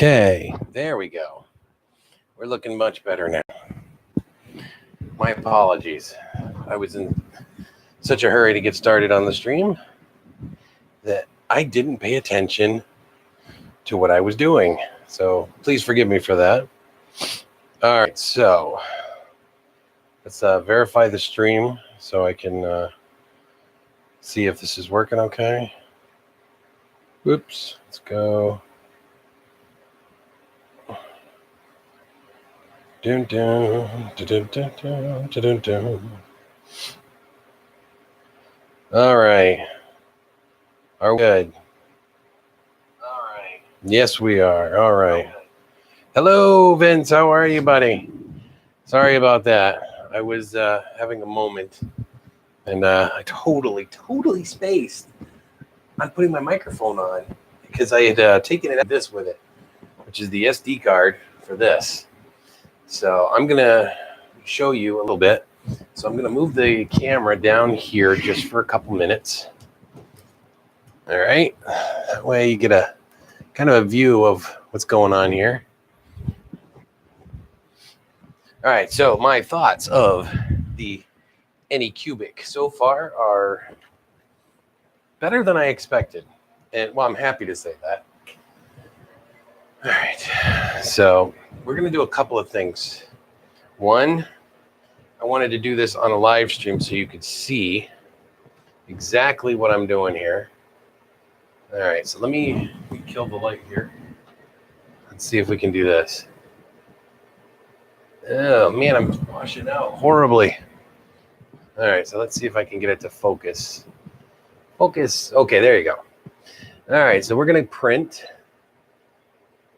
Okay, there we go. We're looking much better now. My apologies. I was in such a hurry to get started on the stream that I didn't pay attention to what I was doing. So please forgive me for that. All right, so let's verify the stream so I can see if this is working okay. Whoops, let's go. Dun, dun, dun, dun, dun, dun, dun, dun. All right. Are we good? All right. Yes, we are. All right. Hello, Vince. How are you, buddy? Sorry about that. I was having a moment, and I totally spaced on putting my microphone on because I had taken this with it, which is the SD card for this. So I'm going to show you a little bit. So I'm going to move the camera down here just for a couple minutes. All right. That way you get a kind of a view of what's going on here. All right. So my thoughts of the Anycubic so far are better than I expected. And well, I'm happy to say that. All right. So we're going to do a couple of things. One, I wanted to do this on a live stream so you could see exactly what I'm doing here. All right, so let me kill the light here. Let's see if we can do this. Oh man, I'm washing out horribly. All right, so let's see if I can get it to focus. Focus. Okay, there you go. All right, so we're going to print.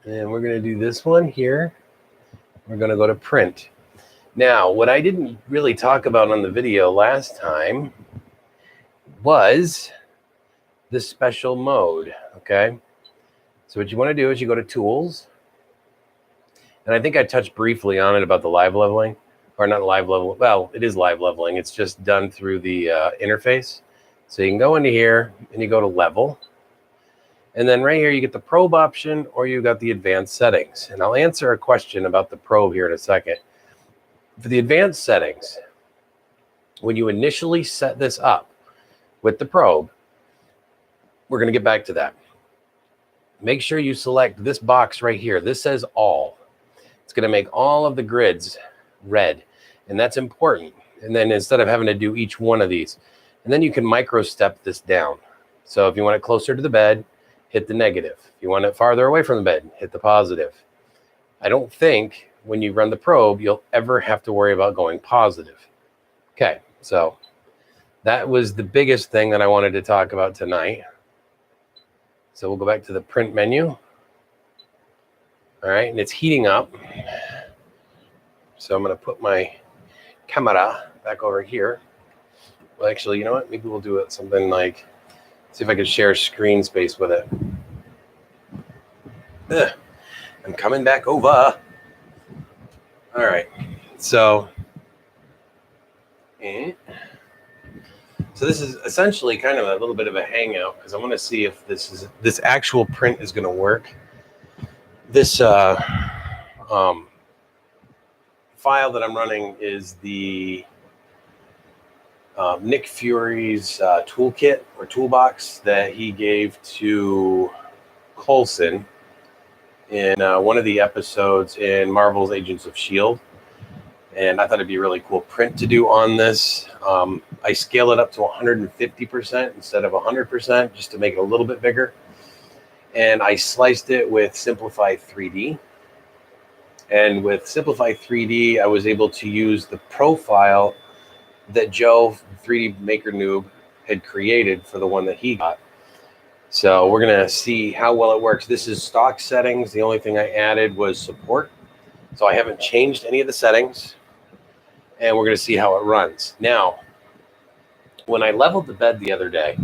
And we're going to do this one here. We're going to go to print. Now, what I didn't really talk about on the video last time was the special mode, okay? So what you want to do is you go to Tools. And I think I touched briefly on it about the live leveling. Or not live level. Well, it is live leveling. It's just done through the interface. So you can go into here and you go to Level. And then right here, you get the probe option or you got the advanced settings. And I'll answer a question about the probe here in a second. For the advanced settings, when you initially set this up with the probe, we're going to get back to that. Make sure you select this box right here. This says all. It's going to make all of the grids red. And that's important. And then instead of having to do each one of these, and then you can micro step this down. So if you want it closer to the bed, hit the negative. If you want it farther away from the bed, hit the positive. I don't think when you run the probe, you'll ever have to worry about going positive. Okay, so that was the biggest thing that I wanted to talk about tonight. So we'll go back to the print menu. All right, and it's heating up. So I'm going to put my camera back over here. Well, actually, you know what? Maybe we'll do it something like, see if I can share screen space with it. Ugh, I'm coming back over. All right. So this is essentially kind of a little bit of a hangout because I want to see if this actual print is going to work. This file that I'm running is the Nick Fury's toolkit or toolbox that he gave to Coulson in one of the episodes in Marvel's Agents of S.H.I.E.L.D. And I thought it'd be a really cool print to do on this. I scale it up to 150% instead of 100% just to make it a little bit bigger. And I sliced it with Simplify 3D. And with Simplify 3D, I was able to use the profile that Joe, 3D Maker Noob, had created for the one that he got. So we're going to see how well it works. This is stock settings. The only thing I added was support. So I haven't changed any of the settings. And we're going to see how it runs. Now, when I leveled the bed the other day,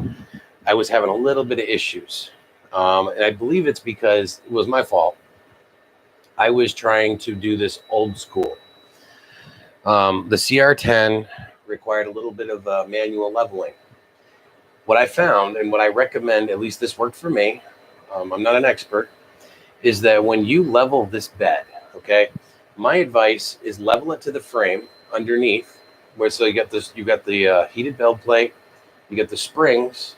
I was having a little bit of issues. And I believe it's because it was my fault. I was trying to do this old school. The CR10 required a little bit of manual leveling. What I found and what I recommend, at least this worked for me, I'm not an expert, is that when you level this bed, okay, my advice is level it to the frame underneath, where so you got this, you got the heated belt plate, you got the springs,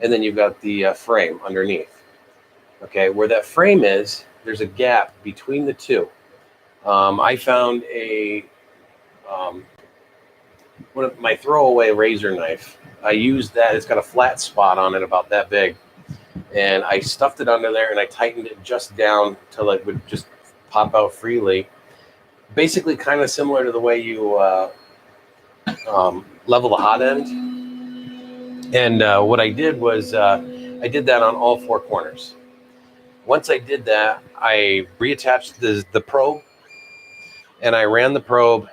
and then you've got the frame underneath. Okay, where that frame is, there's a gap between the two. I found one of my throwaway razor knife. I used that. It's got a flat spot on it about that big, and I stuffed it under there and I tightened it just down till it would just pop out freely. Basically, kind of similar to the way you level the hot end. And what I did was I did that on all four corners. Once I did that, I reattached the probe, and I ran the probe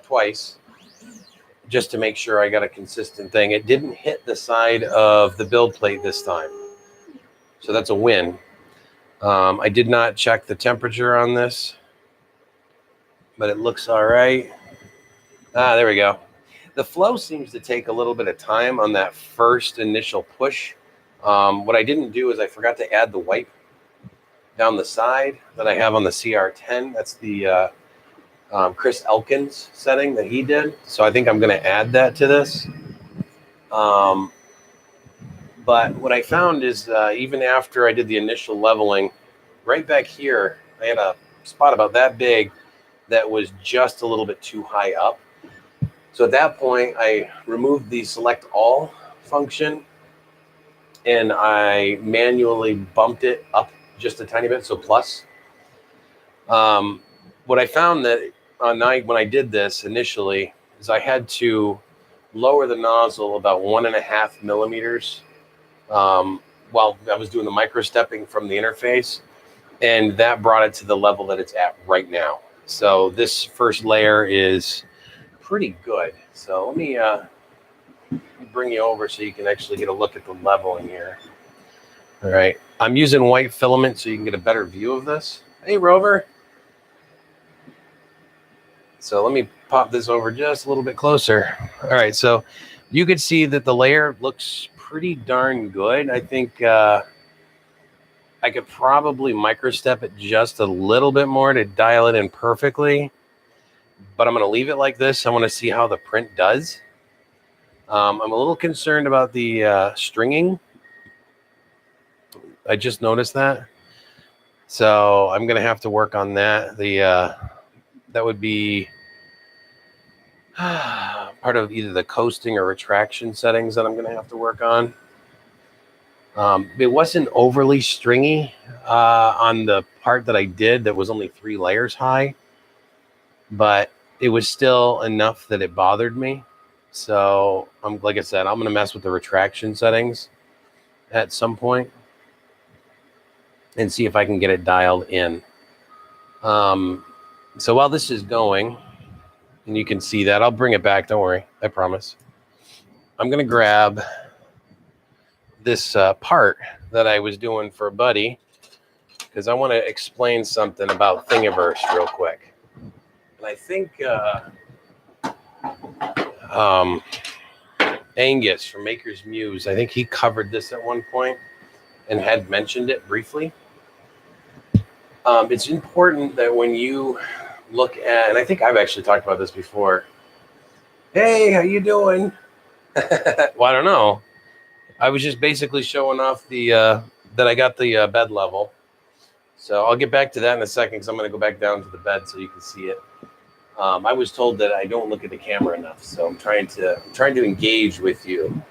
twice, just to make sure I got a consistent thing. It didn't hit the side of the build plate this time, so that's a win. I did not check the temperature on this, but it looks all right. There we go. The flow seems to take a little bit of time on that first initial push. What I didn't do is I forgot to add the wipe down the side that I have on the CR10. That's the Chris Elkins setting that he did. So I think I'm going to add that to this. But what I found is even after I did the initial leveling, right back here, I had a spot about that big that was just a little bit too high up. So at that point, I removed the select all function and I manually bumped it up just a tiny bit, so plus. What I found that when I did this initially is I had to lower the nozzle about 1.5 millimeters while I was doing the micro stepping from the interface, and that brought it to the level that it's at right now. So this first layer is pretty good. So let me bring you over so you can actually get a look at the leveling here. All right, I'm using white filament so you can get a better view of this. Hey, Rover. So let me pop this over just a little bit closer. All right, so you could see that the layer looks pretty darn good. I think I could probably microstep it just a little bit more to dial it in perfectly, but I'm going to leave it like this. I want to see how the print does. I'm a little concerned about the stringing. I just noticed that. So I'm going to have to work on that. That would be part of either the coasting or retraction settings that I'm going to have to work on. It wasn't overly stringy on the part that I did that was only 3 layers high, but it was still enough that it bothered me. So like I said, I'm going to mess with the retraction settings at some point and see if I can get it dialed in. So while this is going, and you can see that, I'll bring it back. Don't worry, I promise. I'm going to grab this part that I was doing for a buddy because I want to explain something about Thingiverse real quick. And I think Angus from Maker's Muse, I think he covered this at one point and had mentioned it briefly. It's important that when you look at, and I think I've actually talked about this before. Hey, how you doing? Well, I don't know. I was just basically showing off the that I got the bed level. So I'll get back to that in a second because I'm going to go back down to the bed so you can see it. I was told that I don't look at the camera enough, so I'm trying to engage with you.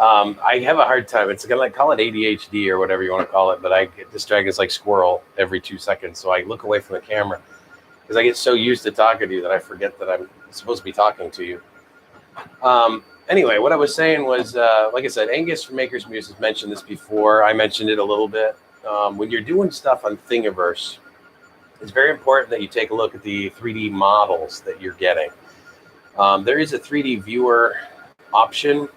I have a hard time. It's gonna call it ADHD or whatever you want to call it, but I get distracted like squirrel every 2 seconds. So I look away from the camera because I get so used to talking to you that I forget that I'm supposed to be talking to you. Anyway, what I was saying was, like I said, Angus from Maker's Muse has mentioned this before. I mentioned it a little bit. When you're doing stuff on Thingiverse, it's very important that you take a look at the 3D models that you're getting. There is a 3D viewer option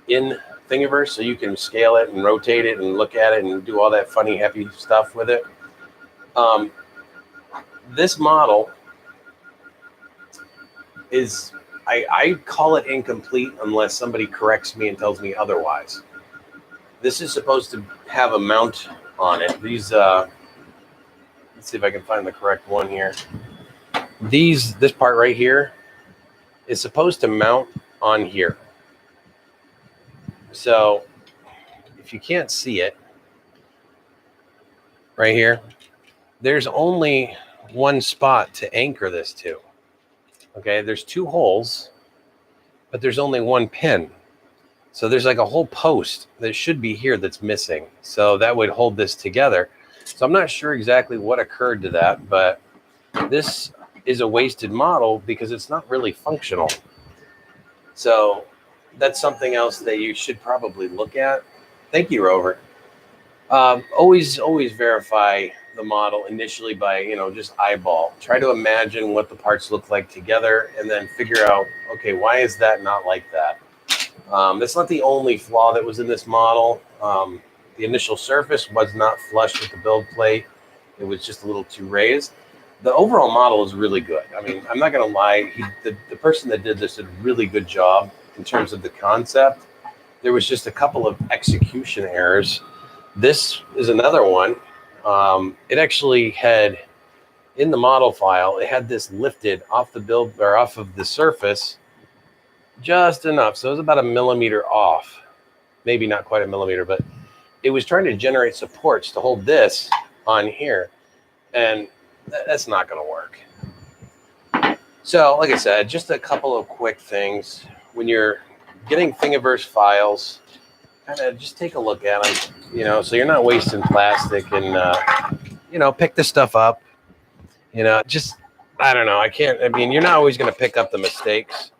in Thingiverse, so you can scale it and rotate it and look at it and do all that funny, happy stuff with it. This model is, I call it incomplete unless somebody corrects me and tells me otherwise. This is supposed to have a mount on it. These, let's see if I can find the correct one here. This part right here is supposed to mount on here. So if you can't see it right here, there's only one spot to anchor this to. Okay, there's 2 holes, but there's only 1 pin. So there's like a whole post that should be here that's missing. So that would hold this together. So I'm not sure exactly what occurred to that, but this is a wasted model because it's not really functional. So that's something else that you should probably look at. Thank you, Rover. Always verify the model initially by, just eyeball. Try to imagine what the parts look like together and then figure out, okay, why is that not like that? That's not the only flaw that was in this model. The initial surface was not flush with the build plate. It was just a little too raised. The overall model is really good. I mean, I'm not going to lie. The person that did this did a really good job in terms of the concept. There was just a couple of execution errors. This is another one. It actually had, in the model file, it had this lifted off the build or off of the surface just enough. So it was about 1 millimeter off. Maybe not quite 1 millimeter, but it was trying to generate supports to hold this on here. And that's not going to work. So, like I said, just a couple of quick things. When you're getting Thingiverse files, kind of just take a look at them, so you're not wasting plastic and, pick this stuff up. Just, I don't know. You're not always going to pick up the mistakes.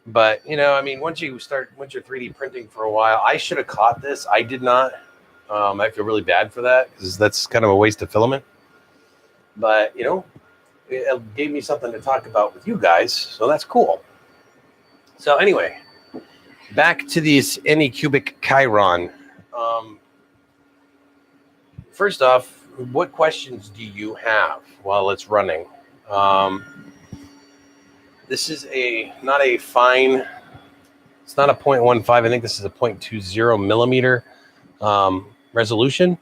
But, once you're 3D printing for a while, I should have caught this. I did not. I feel really bad for that because that's kind of a waste of filament. But, it gave me something to talk about with you guys. So that's cool. So anyway, back to these Anycubic Chiron. First off, what questions do you have while it's running? This is not a fine, it's not a 0.15. I think this is a 0.20 millimeter resolution.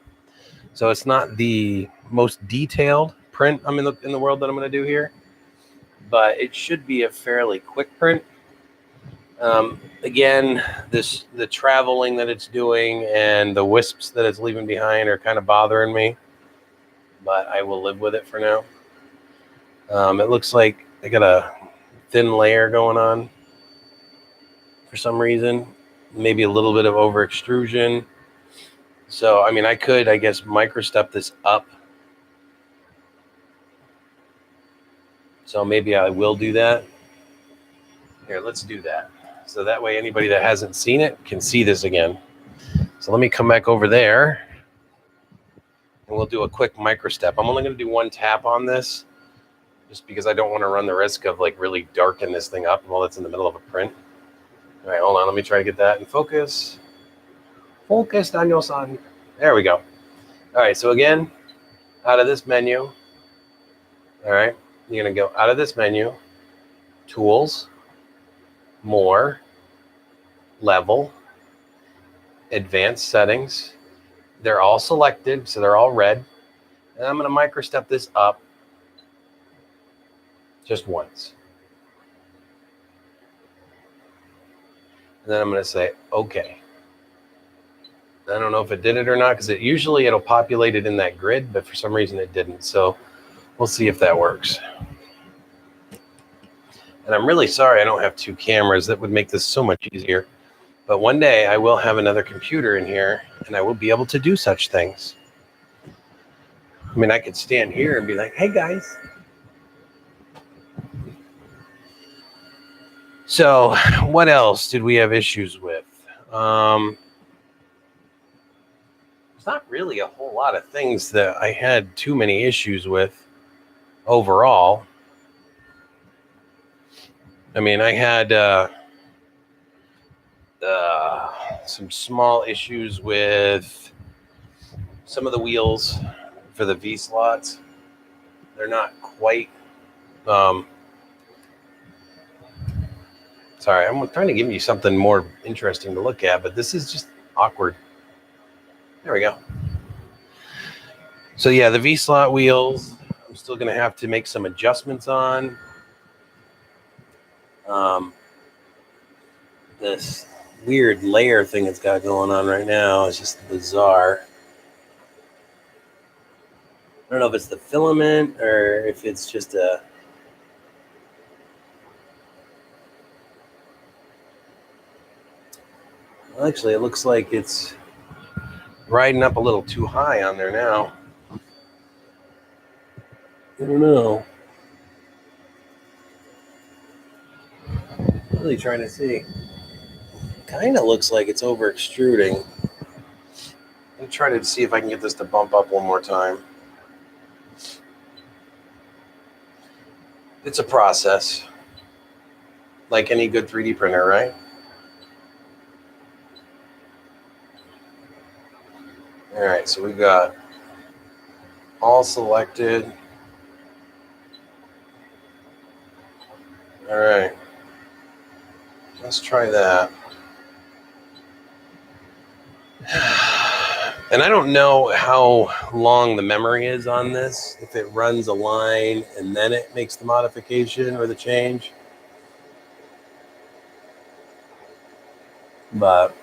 So it's not the most detailed print in the world that I'm going to do here, but it should be a fairly quick print. Again, the traveling that it's doing and the wisps that it's leaving behind are kind of bothering me, but I will live with it for now. It looks like I got a thin layer going on for some reason, maybe a little bit of over-extrusion. So, I could, microstep this up. So maybe I will do that. Here, let's do that. So that way anybody that hasn't seen it can see this again. So let me come back over there and we'll do a quick microstep. I'm only going to do 1 tap on this just because I don't want to run the risk of really darken this thing up while it's in the middle of a print. All right, hold on. Let me try to get that in focus. Focus, Daniel-san. There we go. All right, so again, out of this menu. All right, you're going to go out of this menu, Tools, More, Level, Advanced Settings. They're all selected, so they're all red. And I'm going to microstep this up just once. And then I'm going to say, okay. I don't know if it did it or not, because usually it'll populate it in that grid, but for some reason it didn't. So we'll see if that works. And I'm really sorry I don't have 2 cameras. That would make this so much easier. But one day I will have another computer in here, and I will be able to do such things. I could stand here and be like, hey, guys. So what else did we have issues with? There's not really a whole lot of things that I had too many issues with overall. I had some small issues with some of the wheels for the V slots. They're not quite sorry, I'm trying to give you something more interesting to look at, but this is just awkward. There we go. So yeah, the V-slot wheels, I'm still going to have to make some adjustments on. This weird layer thing it's got going on right now is just bizarre. I don't know if it's the filament or if it's just a... Well, actually, it looks like it's riding up a little too high on there now. I don't know. Really trying to see. Kind of looks like it's over extruding. I'm trying to see if I can get this to bump up one more time. It's a process, like any good 3D printer, right? All right, so we've got all selected. All right, let's try that. And I don't know how long the memory is on this, if it runs a line and then it makes the modification or the change. But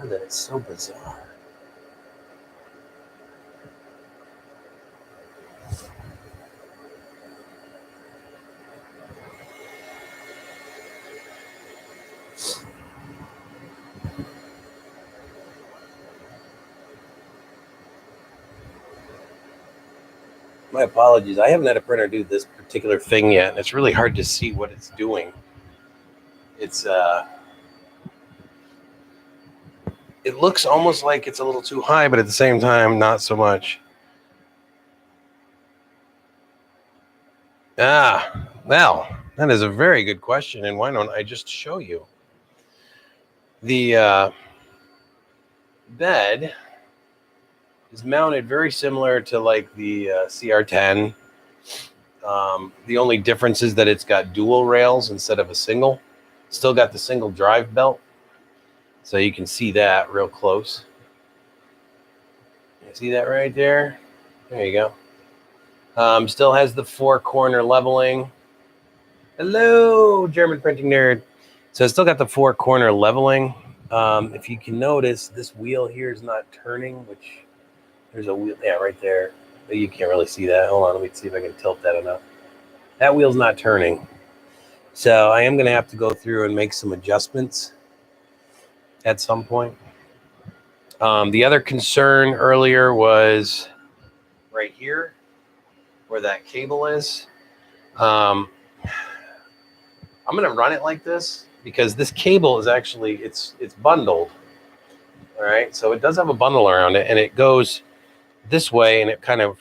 that is so bizarre. My apologies. I haven't had a printer do this particular thing yet, and it's really hard to see what it's doing. It's it looks almost like it's a little too high, but at the same time, not so much. Well, that is a very good question, and why don't I just show you? The bed is mounted very similar to like the CR10. The only difference is that it's got dual rails instead of a single. Still got the single drive belt, so you can see that real close. You see that right there? There you go. Still has the 4-corner leveling. Hello, German printing nerd. So it's still got the 4-corner leveling. If you can notice, this wheel here is not turning, which there's a wheel, yeah, right there. You can't really see that. Hold on, let me see if I can tilt that enough. That wheel's not turning. So I am going to have to go through and make some adjustments at some point. The other concern earlier was right here where that cable is. I'm going to run it like this because this cable is actually, it's bundled. All right, so it does have a bundle around it, and it goes this way, and it kind of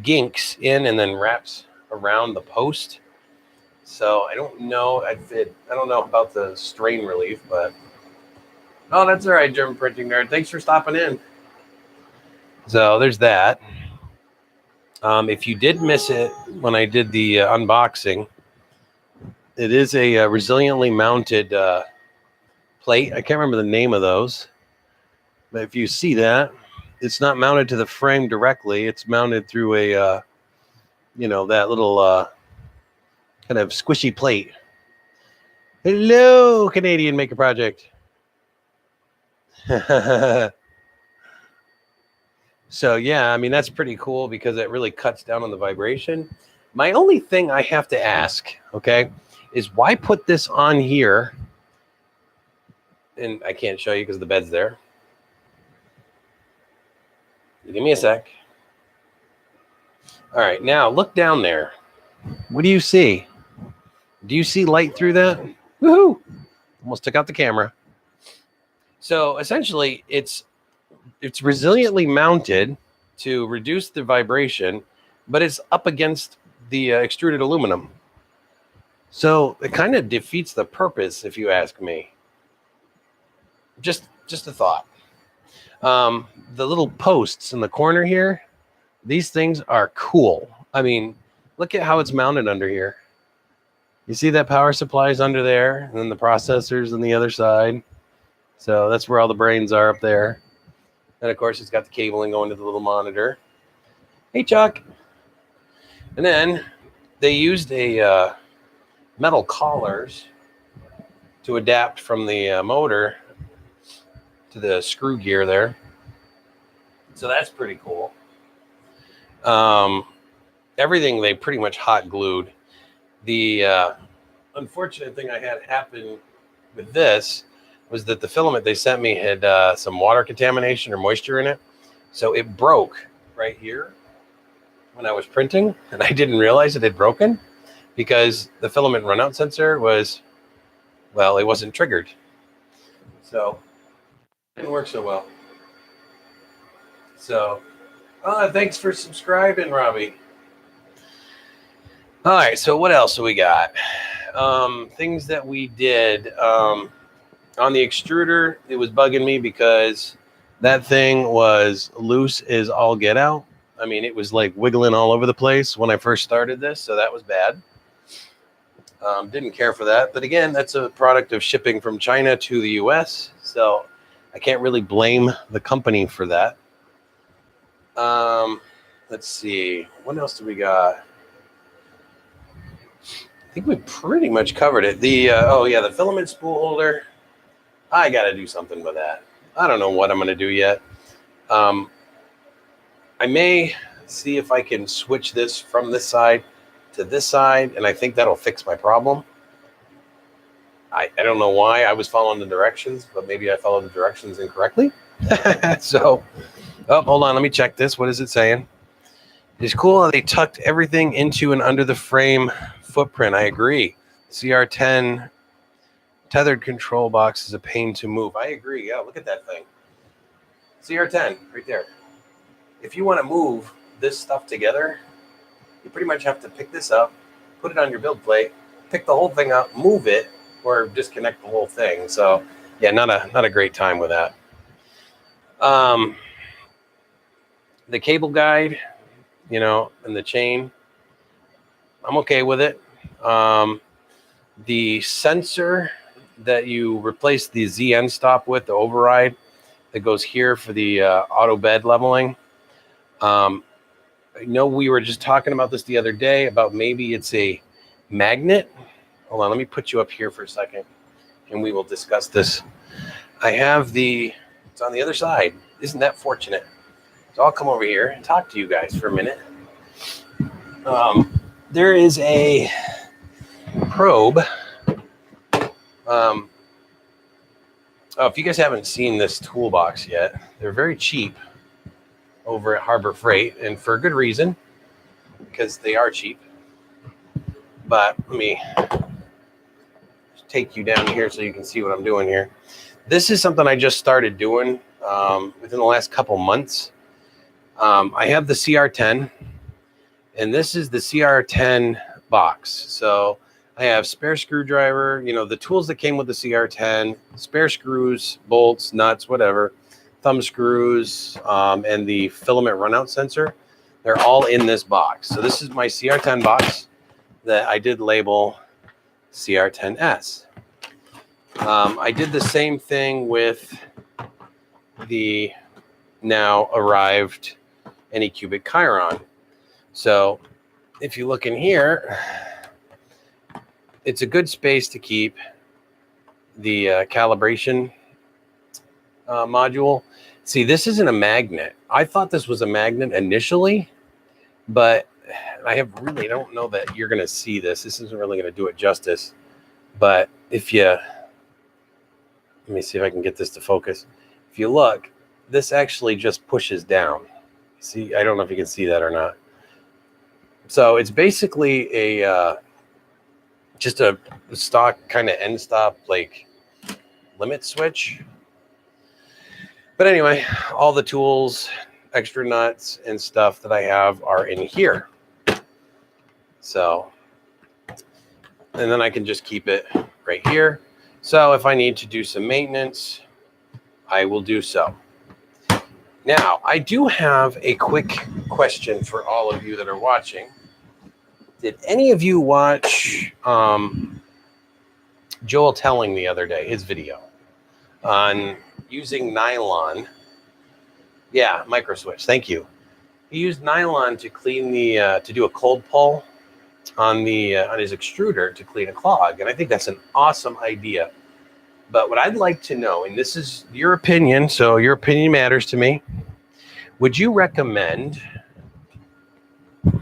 ginks in and then wraps around the post. So I don't know I don't know about the strain relief, but oh, that's all right, German printing nerd. Thanks for stopping in. So there's that. If you did miss it when I did the unboxing, it is a resiliently mounted plate. I can't remember the name of those, but if you see that, it's not mounted to the frame directly. It's mounted through a, that little kind of squishy plate. Hello, Canadian Maker Project. So, yeah, I mean, that's pretty cool because it really cuts down on the vibration. My only thing I have to ask, okay, is why put this on here? And I can't show you because the bed's there. Give me a sec. All right, now look down there. What do you see? Do you see light through that? Woohoo! Almost took out the camera. So essentially, it's resiliently mounted to reduce the vibration, but it's up against the extruded aluminum. So it kind of defeats the purpose, if you ask me. Just a thought. The little posts in the corner here, these things are cool. I mean, look at how it's mounted under here. You see that power supply is under there, and then the processor's on the other side. So that's where all the brains are up there. And of course, it's got the cabling going to the little monitor. Hey, Chuck. And then they used a metal collars to adapt from the motor to the screw gear there. So that's pretty cool. Everything they pretty much hot glued. The unfortunate thing I had happen with this was that the filament they sent me had some water contamination or moisture in it. So it broke right here when I was printing, and I didn't realize it had broken because the filament runout sensor was, well, it wasn't triggered. So it didn't work so well. So thanks for subscribing, Robbie. All right, so what else do we got? Things that we did on the extruder. It was bugging me because that thing was loose as all get out. I mean, it was like wiggling all over the place when I first started this, so that was bad. Didn't care for that. But again, that's a product of shipping from China to the US, so I can't really blame the company for that. Let's see. What else do we got? I think we pretty much covered it. The oh yeah, the filament spool holder. I got to do something with that. I don't know what I'm going to do yet. I may see if I can switch this from this side to this side, and I think that'll fix my problem. I don't know why I was following the directions, but maybe I followed the directions incorrectly. So, oh, hold on. Let me check this. What is it saying? It's cool how they tucked everything into and under the frame footprint. I agree. CR10 tethered control box is a pain to move. I agree. Yeah, look at that thing. CR10 right there. If you want to move this stuff together, you pretty much have to pick this up, put it on your build plate, pick the whole thing up, move it, or disconnect the whole thing. So yeah, not a great time with that. The cable guide, you know, and the chain, I'm okay with it. The sensor that you replace the ZN stop with, the override that goes here for the auto bed leveling. I know we were just talking about this the other day about maybe it's a magnet. Hold on, let me put you up here for a second and we will discuss this. I have it's on the other side. Isn't that fortunate? So I'll come over here and talk to you guys for a minute. There is a probe. If you guys haven't seen this toolbox yet, they're very cheap over at Harbor Freight, and for a good reason, because they are cheap. But let me just take you down here so you can see what I'm doing here. This is something I just started doing within the last couple months. I have the CR10, and this is the CR10 box. So I have spare screwdriver, you know, the tools that came with the CR10, spare screws, bolts, nuts, whatever, thumb screws, and the filament runout sensor. They're all in this box. So this is my CR10 box that I did label CR10S. I did the same thing with the now arrived Anycubic Chiron. So if you look in here, it's a good space to keep the calibration module. See, this isn't a magnet. I thought this was a magnet initially, but I don't know that you're going to see this. This isn't really going to do it justice. But if you, let me see if I can get this to focus. If you look, this actually just pushes down. See, I don't know if you can see that or not. So it's basically a just a stock kind of end stop like limit switch. But anyway, all the tools, extra nuts and stuff that I have are in here. So, and then I can just keep it right here. So if I need to do some maintenance, I will do so. Now, I do have a quick question for all of you that are watching. Did any of you watch Joel Telling the other day, his video on using nylon? Yeah, micro switch. Thank you. He used nylon to clean the to do a cold pull on the on his extruder to clean a clog, and I think that's an awesome idea. But what I'd like to know, and this is your opinion, so your opinion matters to me. Would you recommend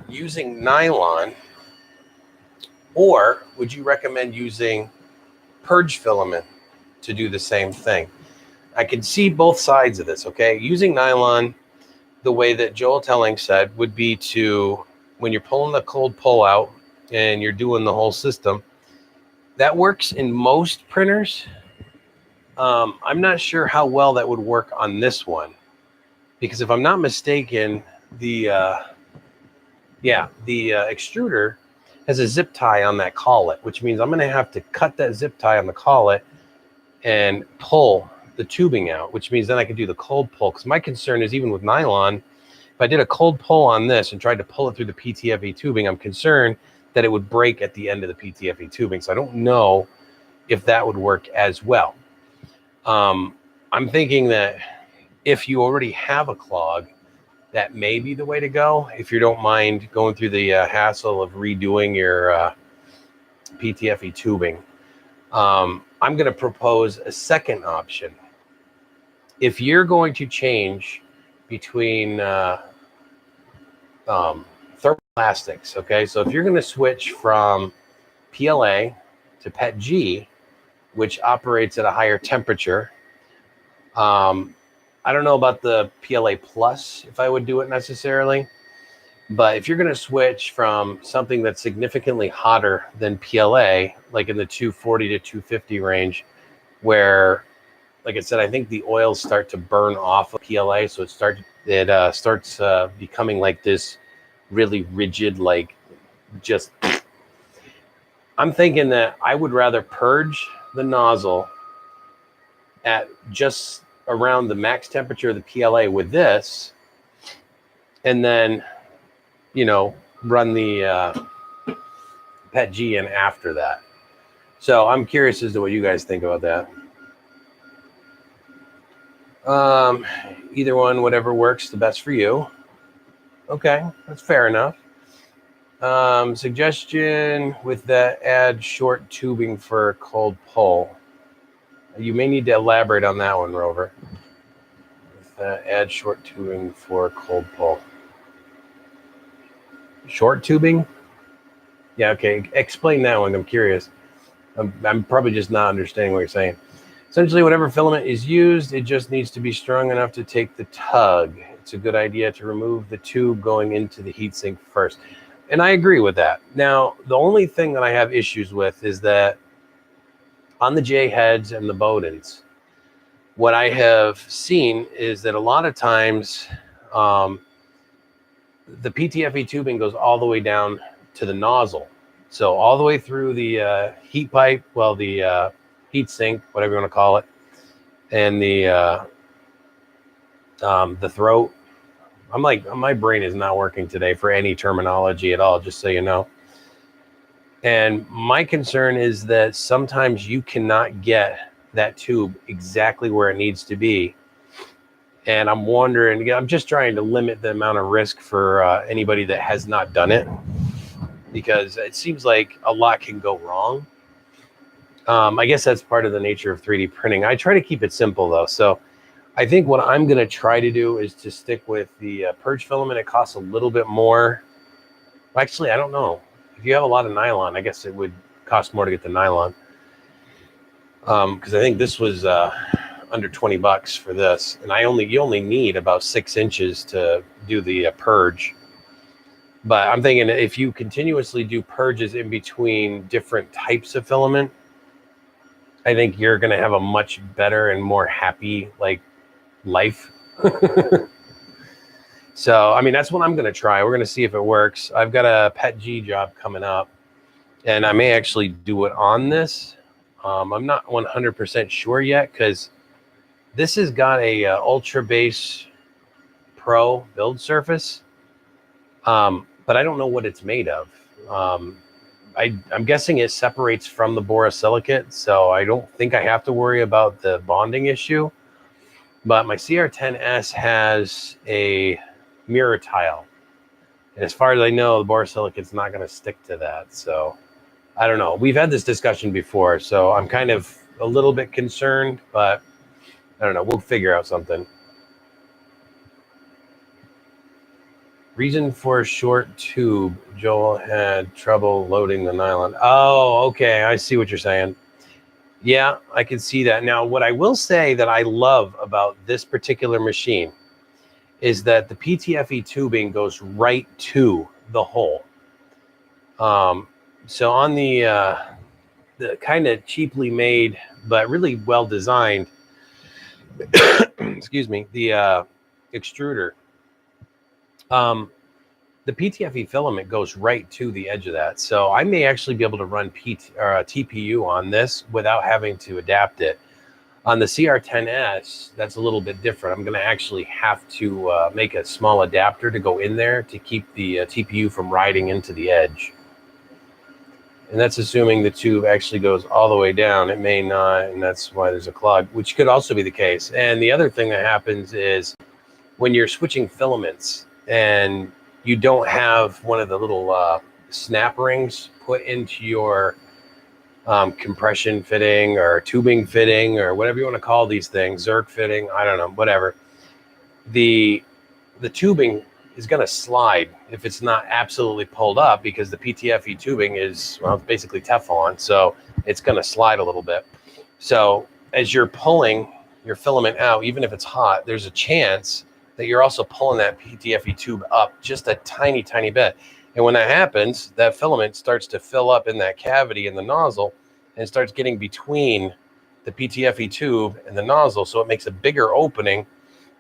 using nylon, or would you recommend using purge filament to do the same thing? I can see both sides of this, okay? Using nylon, the way that Joel Telling said, would be to, when you're pulling the cold pull out and you're doing the whole system, that works in most printers. I'm not sure how well that would work on this one, because if I'm not mistaken, the extruder has a zip tie on that collet, which means I'm going to have to cut that zip tie on the collet and pull the tubing out, which means then I can do the cold pull. Because my concern is, even with nylon, if I did a cold pull on this and tried to pull it through the PTFE tubing, I'm concerned that it would break at the end of the PTFE tubing. So I don't know if that would work as well. I'm thinking that if you already have a clog, that may be the way to go, if you don't mind going through the hassle of redoing your PTFE tubing. I'm going to propose a second option. If you're going to change between thermoplastics, okay, so if you're going to switch from PLA to PETG, which operates at a higher temperature, I don't know about the PLA Plus if I would do it necessarily, but if you're going to switch from something that's significantly hotter than PLA, like in the 240 to 250 range, where, like I said, I think the oils start to burn off of PLA, so it starts becoming like this really rigid, like just. I'm thinking that I would rather purge the nozzle at just around the max temperature of the PLA with this, and then, run the PETG in after that. So I'm curious as to what you guys think about that. Either one, whatever works the best for you. Okay, that's fair enough. Suggestion with that, add short tubing for cold pull. You may need to elaborate on that one, Rover. Add short tubing for cold pull. Short tubing? Yeah, okay. Explain that one. I'm curious. I'm probably just not understanding what you're saying. Essentially, whatever filament is used, it just needs to be strong enough to take the tug. It's a good idea to remove the tube going into the heatsink first. And I agree with that. Now, the only thing that I have issues with is that on the J heads and the Bowdens, what I have seen is that a lot of times the PTFE tubing goes all the way down to the nozzle. So all the way through the heat pipe, the heat sink, whatever you want to call it, and the throat. I'm like, my brain is not working today for any terminology at all, just so you know. And my concern is that sometimes you cannot get that tube exactly where it needs to be. And I'm wondering, I'm just trying to limit the amount of risk for anybody that has not done it, because it seems like a lot can go wrong. I guess that's part of the nature of 3D printing. I try to keep it simple though. So I think what I'm going to try to do is to stick with the purge filament. It costs a little bit more. Actually, I don't know. If you have a lot of nylon, I guess it would cost more to get the nylon. Because I think this was under $20 for this, and you only need about 6 inches to do the purge. But I'm thinking if you continuously do purges in between different types of filament, I think you're going to have a much better and more happy life. So, I mean, that's what I'm going to try. We're going to see if it works. I've got a PETG job coming up, and I may actually do it on this. I'm not 100% sure yet, because this has got a Ultra Base Pro build surface, but I don't know what it's made of. I'm guessing it separates from the borosilicate, so I don't think I have to worry about the bonding issue. But my CR10S has a mirror tile. And as far as I know, the borosilicate's not going to stick to that. So I don't know. We've had this discussion before, so I'm kind of a little bit concerned, but I don't know. We'll figure out something. Reason for short tube. Joel had trouble loading the nylon. Oh, okay. I see what you're saying. Yeah, I can see that. Now, what I will say that I love about this particular machine is that the PTFE tubing goes right to the hole. So on the kind of cheaply made, but really well designed, excuse me, the extruder, the PTFE filament goes right to the edge of that. So I may actually be able to run TPU on this without having to adapt it. On the CR10S, that's a little bit different. I'm going to actually have to make a small adapter to go in there to keep the TPU from riding into the edge. And that's assuming the tube actually goes all the way down. It may not, and that's why there's a clog, which could also be the case. And the other thing that happens is when you're switching filaments and you don't have one of the little snap rings put into your compression fitting or tubing fitting or whatever you want to call these things, Zerk fitting, I don't know, whatever. The tubing is going to slide if it's not absolutely pulled up, because the PTFE tubing is, well, it's basically Teflon, so it's going to slide a little bit. So as you're pulling your filament out, even if it's hot, there's a chance that you're also pulling that PTFE tube up just a tiny, tiny bit. And when that happens, that filament starts to fill up in that cavity in the nozzle and starts getting between the PTFE tube and the nozzle. So it makes a bigger opening,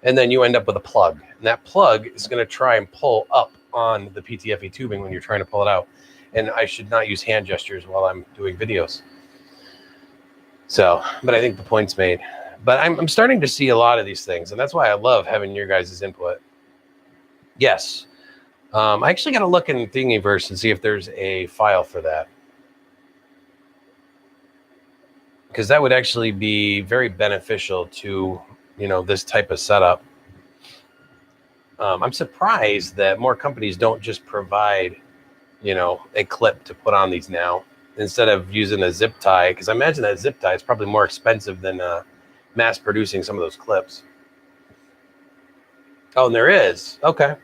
and then you end up with a plug. And that plug is going to try and pull up on the PTFE tubing when you're trying to pull it out. And I should not use hand gestures while I'm doing videos. So, but I think the point's made. But I'm starting to see a lot of these things, and that's why I love having your guys' input. Yes. I actually got to look in Thingiverse and see if there's a file for that, because that would actually be very beneficial to, you know, this type of setup. I'm surprised that more companies don't just provide, you know, a clip to put on these now instead of using a zip tie, because I imagine that zip tie is probably more expensive than mass producing some of those clips. Oh, and there is. Okay.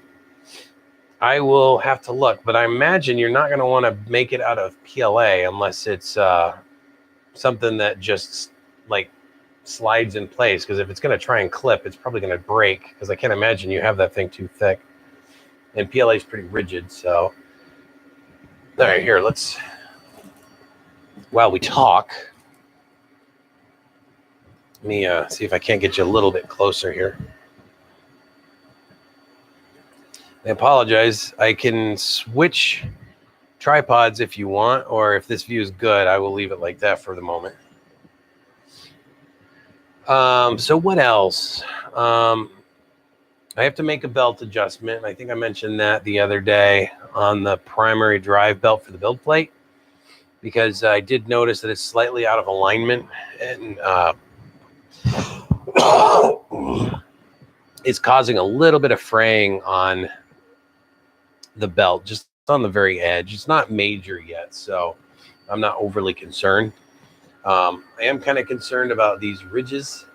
I will have to look, but I imagine you're not going to want to make it out of PLA unless it's something that just like slides in place, because if it's going to try and clip, it's probably going to break, because I can't imagine you have that thing too thick, and PLA is pretty rigid. So all right, here, let's, while we talk, let me see if I can't get you a little bit closer here. I apologize. I can switch tripods if you want, or if this view is good, I will leave it like that for the moment. So what else? I have to make a belt adjustment. I think I mentioned that the other day on the primary drive belt for the build plate, because I did notice that it's slightly out of alignment, and it's causing a little bit of fraying on the belt, just on the very edge. It's not major yet, so I'm not overly concerned. I am kind of concerned about these ridges.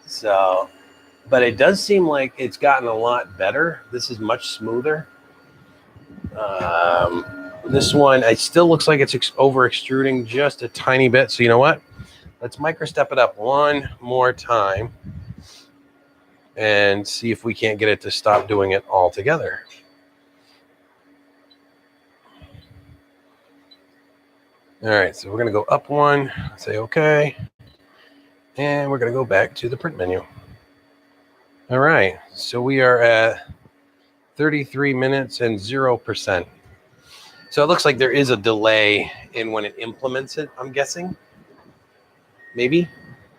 So, but it does seem like it's gotten a lot better. This is much smoother. This one, it still looks like it's over extruding just a tiny bit. So you know what? Let's micro step it up one more time and see if we can't get it to stop doing it altogether. All right, so we're going to go up one, say okay, and we're going to go back to the print menu. All right, so we are at 33 minutes and 0%. So it looks like there is a delay in when it implements it, I'm guessing. Maybe,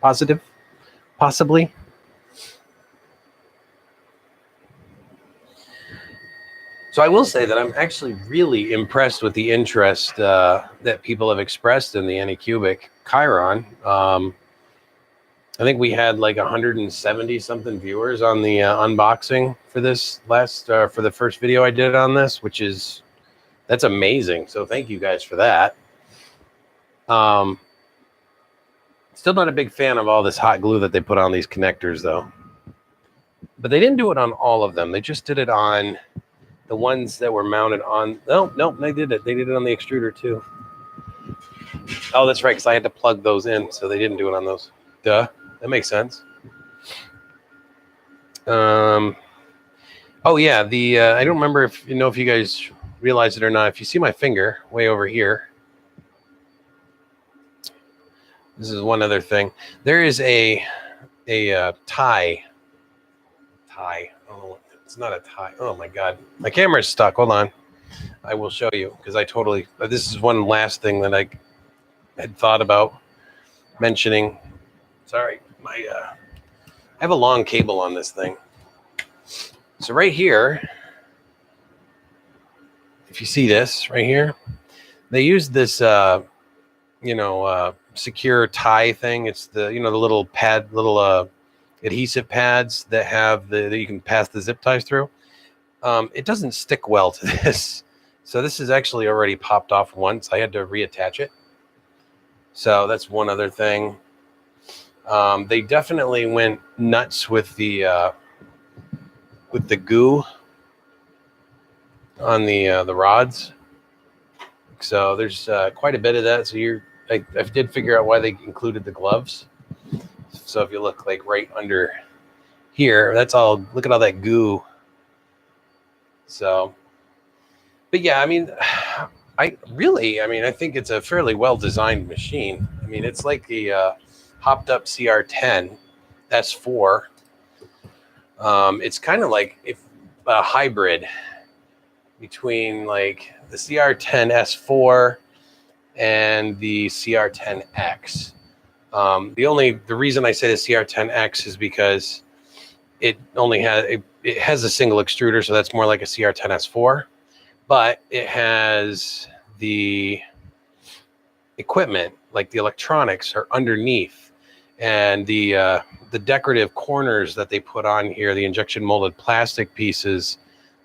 possibly. So I will say that I'm actually really impressed with the interest that people have expressed in the Anycubic Chiron. I think we had like 170 something viewers on the unboxing for this for the first video I did on this, that's amazing. So thank you guys for that. Still not a big fan of all this hot glue that they put on these connectors though. But they didn't do it on all of them. They just did it on the ones that were mounted on. No, they did it. They did it on the extruder too. Oh, that's right, because I had to plug those in, so they didn't do it on those. Duh, that makes sense. Oh yeah, I don't remember if you guys realize it or not. If you see my finger way over here, this is one other thing. There is a tie. Oh, it's not a tie. Oh my God, my camera's stuck. Hold on, I will show you because this is one last thing that I had thought about mentioning. Sorry, I have a long cable on this thing. So right here, if you see this right here, they use this, secure tie thing. It's the little adhesive pads that have that you can pass the zip ties through. It doesn't stick well to this. So this is actually already popped off once. I had to reattach it. So that's one other thing. They definitely went nuts with the goo on the rods. So there's quite a bit of that. So I did figure out why they included the gloves. So if you look like right under here, that's all. Look at all that goo. So, but yeah, I mean, I think it's a fairly well designed machine. I mean, it's like the hopped up CR10 S4. It's kind of like a hybrid between like the CR10 S4 and the CR10X. The reason I say the CR10X is because it has a single extruder, so that's more like a CR10 S4, but it has the equipment, like the electronics, are underneath, and the decorative corners that they put on here, the injection molded plastic pieces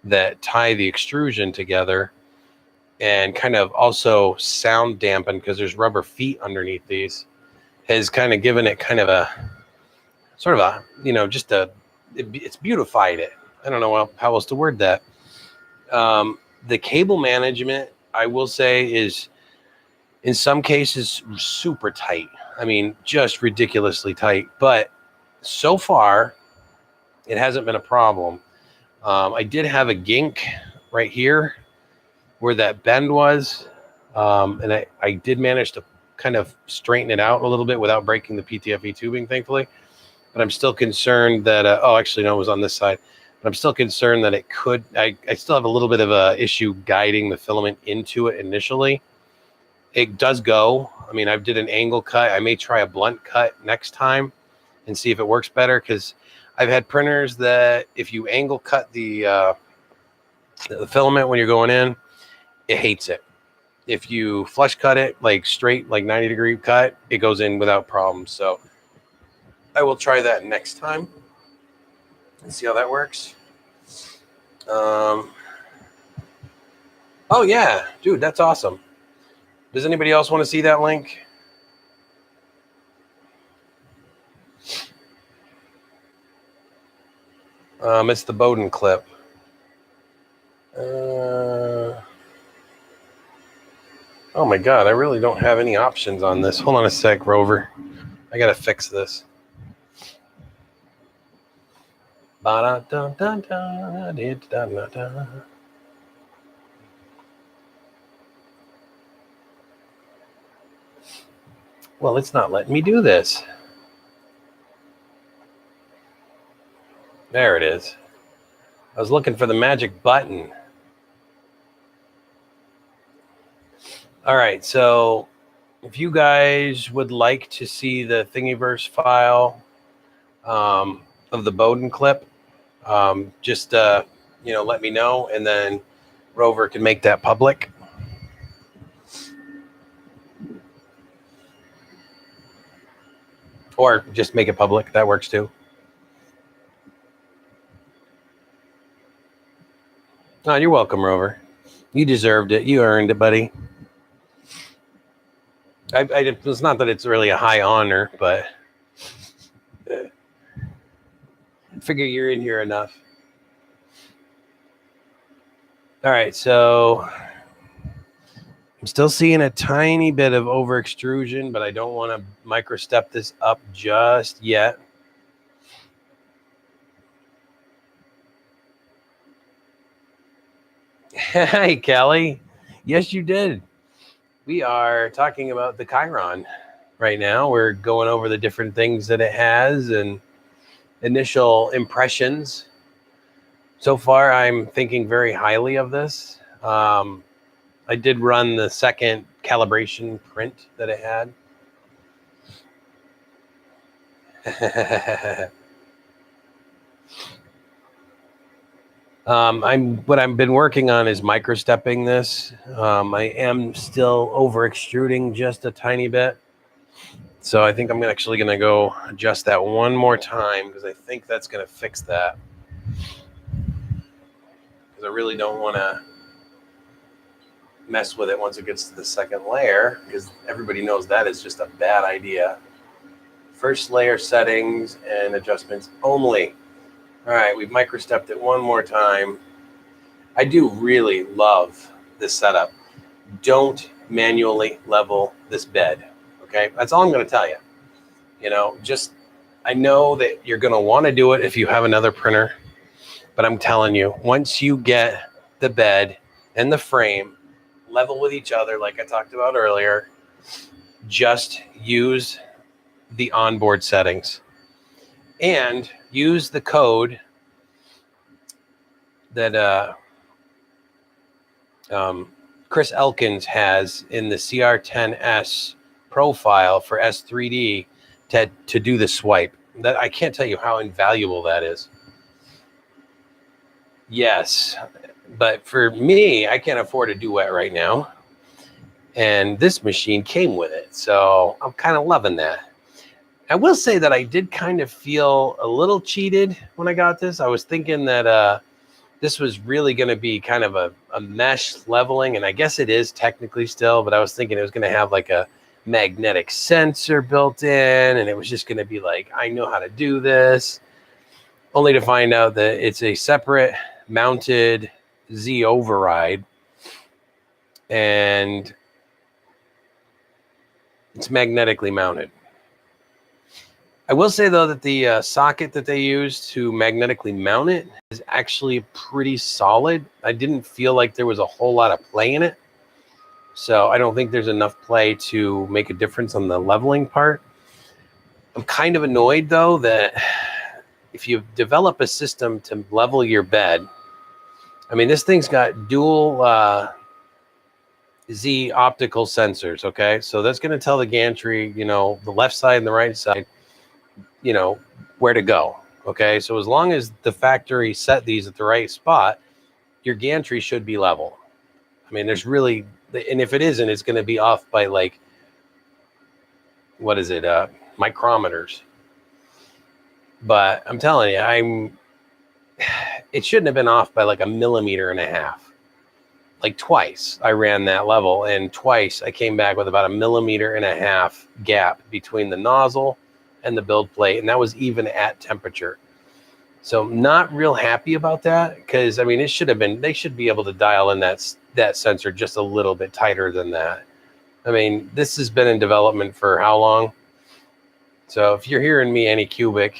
that tie the extrusion together and kind of also sound dampen because there's rubber feet underneath these, has kind of given it kind of a sort of a, it's beautified it. I don't know how else to word that. The cable management, I will say, is in some cases super tight. I mean, just ridiculously tight, but so far it hasn't been a problem. I did have a gink right here where that bend was, and I did manage to kind of straighten it out a little bit without breaking the PTFE tubing, thankfully. But I'm still concerned that, actually, no, it was on this side. But I'm still concerned that I still have a little bit of a issue guiding the filament into it initially. It does go. I mean, I did an angle cut. I may try a blunt cut next time and see if it works better, because I've had printers that if you angle cut the filament when you're going in, it hates it. If you flush cut it, like straight, like 90-degree cut, it goes in without problems. So I will try that next time and see how that works. Oh yeah, dude, that's awesome. Does anybody else want to see that link? It's the Bowden clip. Oh my God, I really don't have any options on this. Hold on a sec, Rover. I gotta fix this. Well, it's not letting me do this. There it is. I was looking for the magic button. All right, so if you guys would like to see the Thingiverse file of the Bowden clip, just let me know, and then Rover can make that public. Or just make it public. That works too. Oh, you're welcome, Rover. You deserved it. You earned it, buddy. It's not that it's really a high honor, but I figure you're in here enough. All right, so I'm still seeing a tiny bit of over-extrusion, but I don't want to micro-step this up just yet. Hey, Kelly. Yes, you did. We are talking about the Chiron right now. We're going over the different things that it has and initial impressions. So far, I'm thinking very highly of this. I did run the second calibration print that it had. What I've been working on is micro-stepping this. I am still over-extruding just a tiny bit. So I think I'm actually going to go adjust that one more time because I think that's going to fix that. Because I really don't want to mess with it once it gets to the second layer, because everybody knows that is just a bad idea. First layer settings and adjustments only. All right, we've micro-stepped it one more time. I do really love this setup. Don't manually level this bed, okay? That's all I'm going to tell you. You know, just, I know that you're going to want to do it if you have another printer, but I'm telling you, once you get the bed and the frame level with each other, like I talked about earlier, just use the onboard settings and use the code that Chris Elkins has in the CR10S profile for S3D to do the swipe. That I can't tell you how invaluable that is. Yes, but for me, I can't afford a duet right now. And this machine came with it. So I'm kind of loving that. I will say that I did kind of feel a little cheated when I got this. I was thinking that this was really going to be kind of a mesh leveling. And I guess it is technically still, but I was thinking it was going to have like a magnetic sensor built in. And it was just going to be like, I know how to do this. Only to find out that it's a separate mounted Z override. And it's magnetically mounted. I will say, though, that the socket that they use to magnetically mount it is actually pretty solid. I didn't feel like there was a whole lot of play in it. So I don't think there's enough play to make a difference on the leveling part. I'm kind of annoyed, though, that if you develop a system to level your bed, I mean, this thing's got dual Z optical sensors, okay? So that's going to tell the gantry, you know, the left side and the right side, you know, where to go, okay? So as long as the factory set these at the right spot, your gantry should be level. I mean, there's really, and if it isn't, it's going to be off by like, what is it, micrometers. But I'm telling you, it shouldn't have been off by like 1.5 millimeters. Like twice I ran that level, and twice I came back with about 1.5 millimeters gap between the nozzle and the build plate, and that was even at temperature. So not real happy about that, because I mean, it should have been, they should be able to dial in that sensor just a little bit tighter than that. I mean, this has been in development for how long? So if you're hearing me, Anycubic,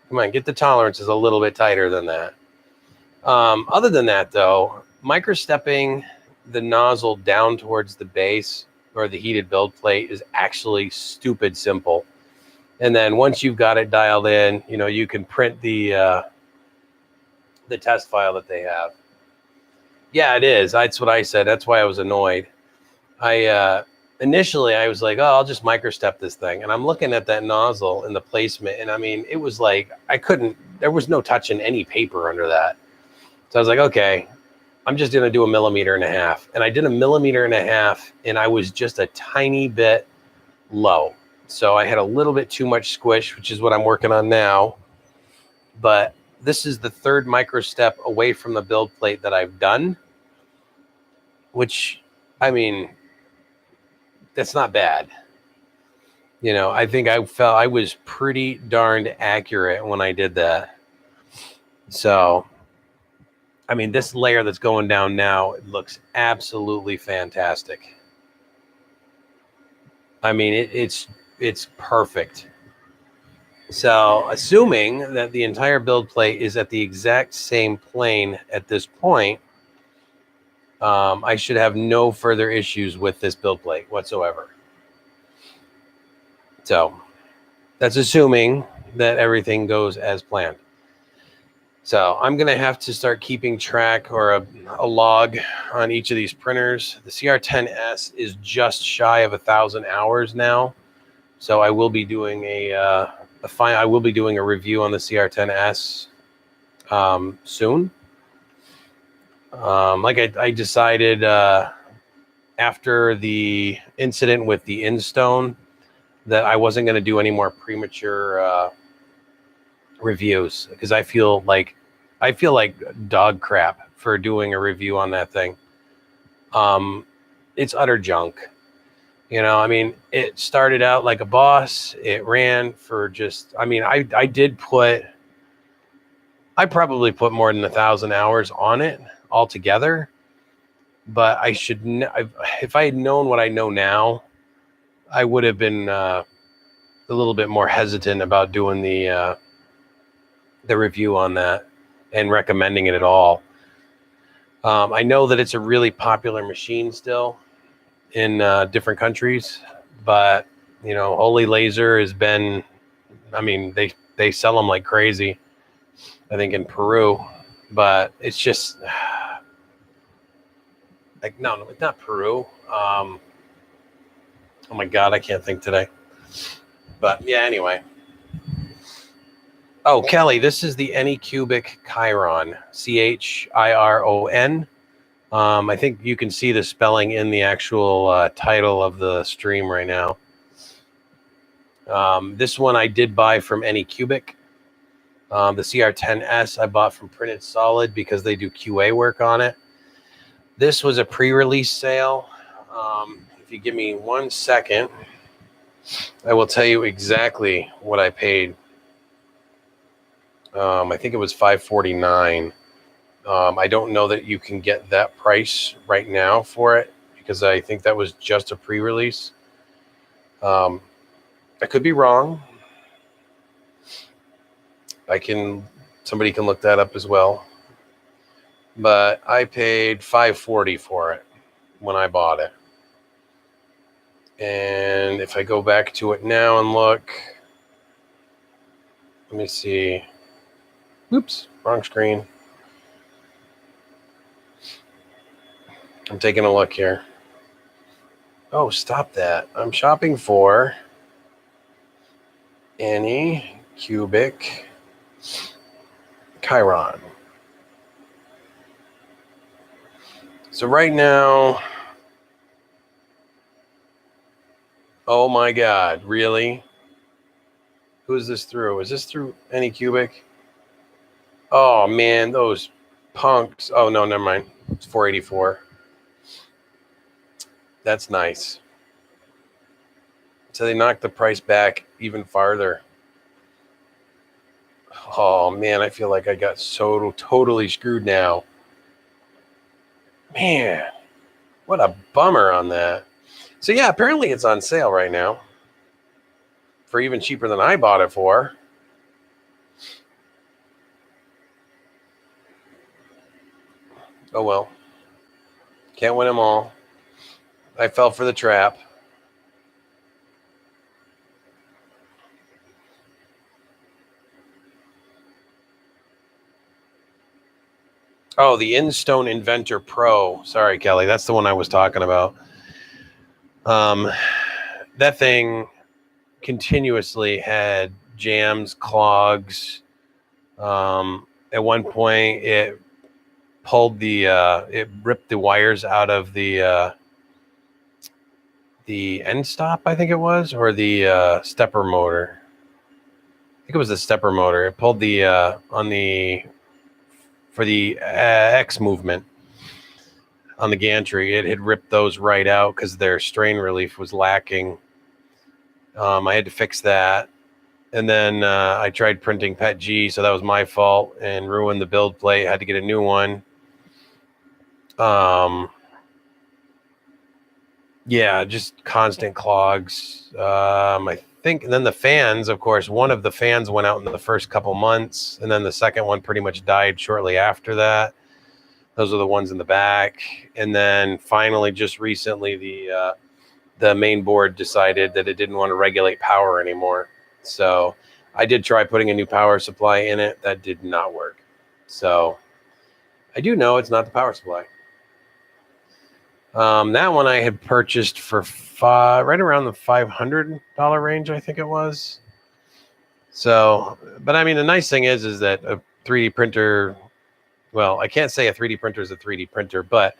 come on, get the tolerances a little bit tighter than that. Other than that, though, micro-stepping the nozzle down towards the base or the heated build plate is actually stupid simple. And then once you've got it dialed in, you know, you can print the test file that they have. Yeah, it is. That's what I said. That's why I was annoyed. Initially I was like, oh, I'll just micro-step this thing. And I'm looking at that nozzle and the placement. And I mean, it was like, there was no touching any paper under that. So I was like, okay, I'm just going to do 1.5 millimeters. And I did 1.5 millimeters, and I was just a tiny bit low. So I had a little bit too much squish, which is what I'm working on now. But this is the third micro step away from the build plate that I've done, which, I mean, that's not bad. You know, I think I felt I was pretty darned accurate when I did that. So, I mean, this layer that's going down now, it looks absolutely fantastic. I mean, it's perfect. So, assuming that the entire build plate is at the exact same plane at this point, I should have no further issues with this build plate whatsoever. So, that's assuming that everything goes as planned. So I'm going to have to start keeping track or a log on each of these printers. The CR10S is just shy of 1,000 hours now. So I will be doing a review on the CR10S soon. I decided after the incident with the Instone that I wasn't going to do any more premature reviews, because I feel like dog crap for doing a review on that thing. It's utter junk. You know, I mean, it started out like a boss. It ran for just, I mean, I probably put more than 1,000 hours on it altogether, but I should, if I had known what I know now, I would have been a little bit more hesitant about doing the review on that and recommending it at all. I know that it's a really popular machine still in different countries, but you know, Holy Laser has been, I mean, they sell them like crazy, I think in Peru, but it's just like, no, it's not Peru. Oh my God, I can't think today. But yeah, anyway. Oh, Kelly, this is the Anycubic Chiron, Chiron. I think you can see the spelling in the actual title of the stream right now. This one I did buy from Anycubic. The CR10S I bought from Printed Solid because they do QA work on it. This was a pre-release sale. If you give me 1 second, I will tell you exactly what I paid. I think it was $549. I don't know that you can get that price right now for it, because I think that was just a pre-release. I could be wrong. Somebody can look that up as well. But I paid $540 for it when I bought it. And if I go back to it now and look, let me see. Oops, wrong screen. I'm taking a look here. Oh, stop that. I'm shopping for Anycubic Chiron. So right now, oh my God, really? Who is this through? Is this through Anycubic? Oh man, those punks. Oh no, never mind. It's $484. That's nice. So they knocked the price back even farther. Oh man, I feel like I got so totally screwed now. Man, what a bummer on that. So yeah, apparently it's on sale right now for even cheaper than I bought it for. Oh well, can't win them all. I fell for the trap. Oh, the Instone Inventor Pro. Sorry, Kelly, that's the one I was talking about. That thing continuously had jams, clogs. At one point, it pulled it ripped the wires out of the end stop, I think it was, or the stepper motor. I think it was the stepper motor. It pulled the for the X movement on the gantry. It had ripped those right out because their strain relief was lacking. I had to fix that. And then I tried printing PETG, so that was my fault and ruined the build plate. Had to get a new one. Yeah, just constant clogs. I think, and then the fans, of course, one of the fans went out in the first couple months, and then the second one pretty much died shortly after that. Those are the ones in the back. And then finally, just recently, the main board decided that it didn't want to regulate power anymore. So I did try putting a new power supply in it. That did not work. So I do know it's not the power supply. That one I had purchased for right around the $500 range, I think it was. So, but I mean, the nice thing is that a 3D printer, well, I can't say a 3D printer is a 3D printer, but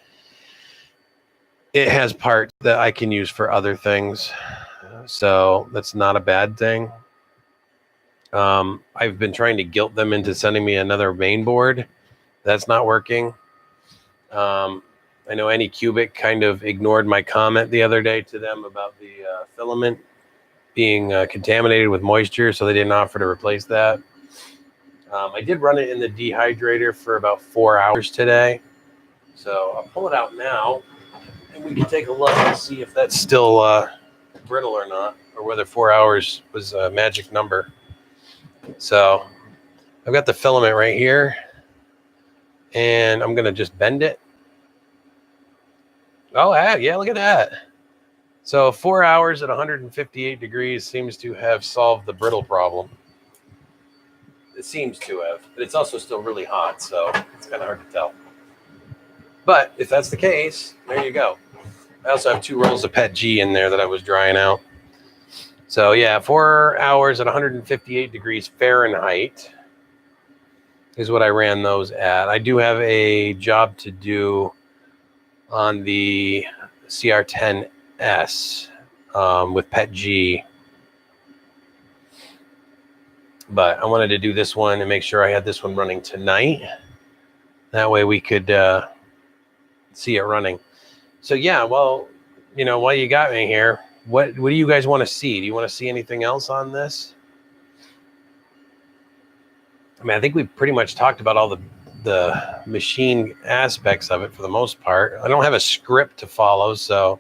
it has parts that I can use for other things. So that's not a bad thing. I've been trying to guilt them into sending me another main board. That's not working. I know Anycubic kind of ignored my comment the other day to them about the filament being contaminated with moisture, so they didn't offer to replace that. I did run it in the dehydrator for about 4 hours today. So I'll pull it out now, and we can take a look and see if that's still brittle or not, or whether 4 hours was a magic number. So I've got the filament right here, and I'm going to just bend it. Oh, yeah, look at that. So 4 hours at 158 degrees seems to have solved the brittle problem. It seems to have, but it's also still really hot, so it's kind of hard to tell. But if that's the case, there you go. I also have 2 rolls of PETG in there that I was drying out. So yeah, 4 hours at 158 degrees Fahrenheit is what I ran those at. I do have a job to do on the CR10S with PETG. But I wanted to do this one and make sure I had this one running tonight. That way we could see it running. So yeah, well, you know, while you got me here, what do you guys want to see? Do you want to see anything else on this? I mean, I think we pretty much talked about all the machine aspects of it for the most part. I don't have a script to follow, so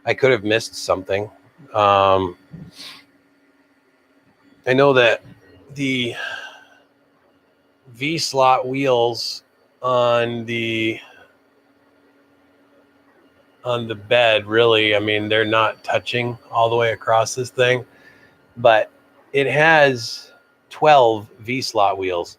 I could have missed something. I know that the V-slot wheels on the bed, really, I mean, they're not touching all the way across this thing, but it has 12 V-slot wheels.